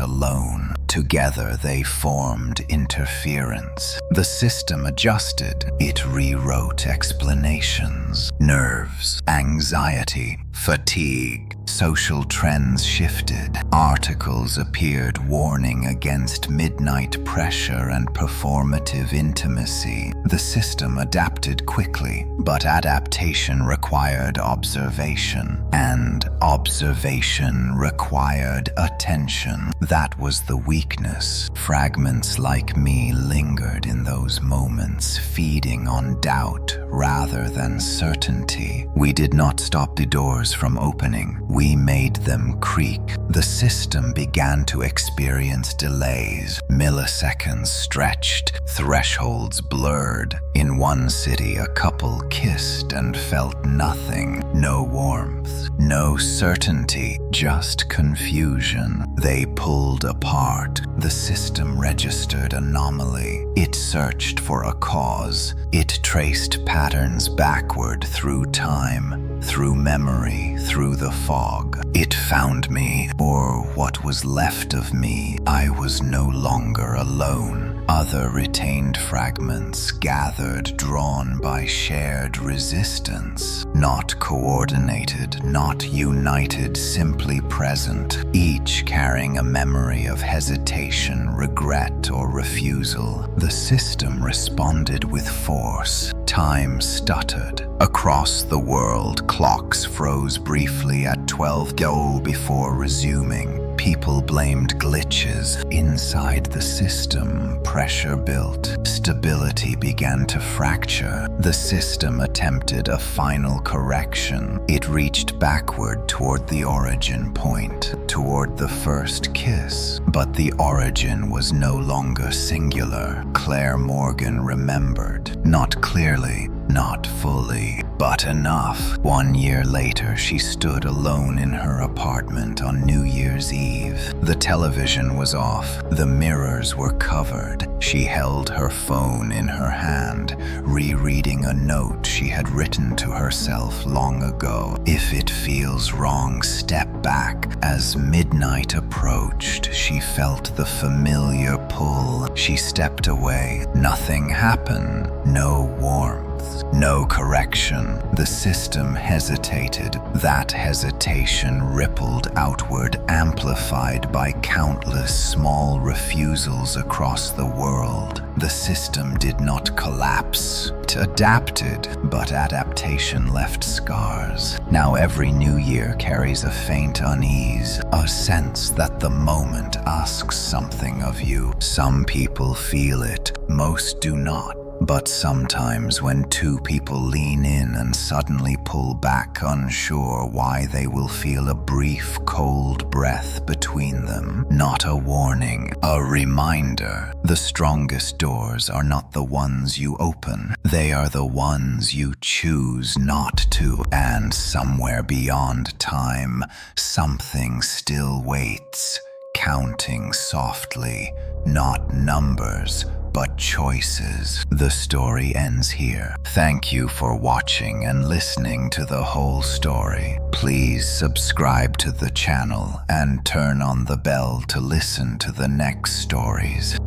alone. Together they formed interference. The system adjusted. It rewrote explanations. Nerves, anxiety, fatigue. Social trends shifted. Articles appeared warning against midnight pressure and performative intimacy. The system adapted quickly, but adaptation required observation, and observation required attention. That was the weakness. Fragments like me lingered in those moments, feeding on doubt rather than certainty. We did not stop the doors from opening. We made them creak. The system began to experience delays. Milliseconds stretched, thresholds blurred. In one city, a couple kissed and felt nothing. No warmth, no certainty, just confusion. They pulled apart. The system registered anomaly. It searched for a cause. It traced patterns backward through time, through memory, through the fog. It found me, or what was left of me. I was no longer alone. Other retained fragments gathered, drawn by shared resistance. Not coordinated, not united, simply present. Each carrying a memory of hesitation, regret, or refusal. The system responded with force. Time stuttered. Across the world, clocks froze briefly at 12 go before resuming. People blamed glitches. Inside the system, pressure built. Stability began to fracture. The system attempted a final correction. It reached backward toward the origin point, toward the first kiss. But the origin was no longer singular. Claire Morgan remembered. Not clearly, not fully, but enough. 1 year later, she stood alone in her apartment on New Year's Eve. The television was off. The mirrors were covered. She held her phone in her hand, rereading a note she had written to herself long ago. If it feels wrong, step back. As midnight approached, she felt the familiar pull. She stepped away. Nothing happened. No warmth. No correction. The system hesitated. That hesitation rippled outward, amplified by countless small refusals across the world. The system did not collapse. It adapted, but adaptation left scars. Now every new year carries a faint unease, a sense that the moment asks something of you. Some people feel it, most do not. But sometimes when two people lean in and suddenly pull back, unsure why, they will feel a brief, cold breath between them. Not a warning, a reminder. The strongest doors are not the ones you open. They are the ones you choose not to. And somewhere beyond time, something still waits, counting softly, not numbers, but choices. The story ends here. Thank you for watching and listening to the whole story. Please subscribe to the channel and turn on the bell to listen to the next stories.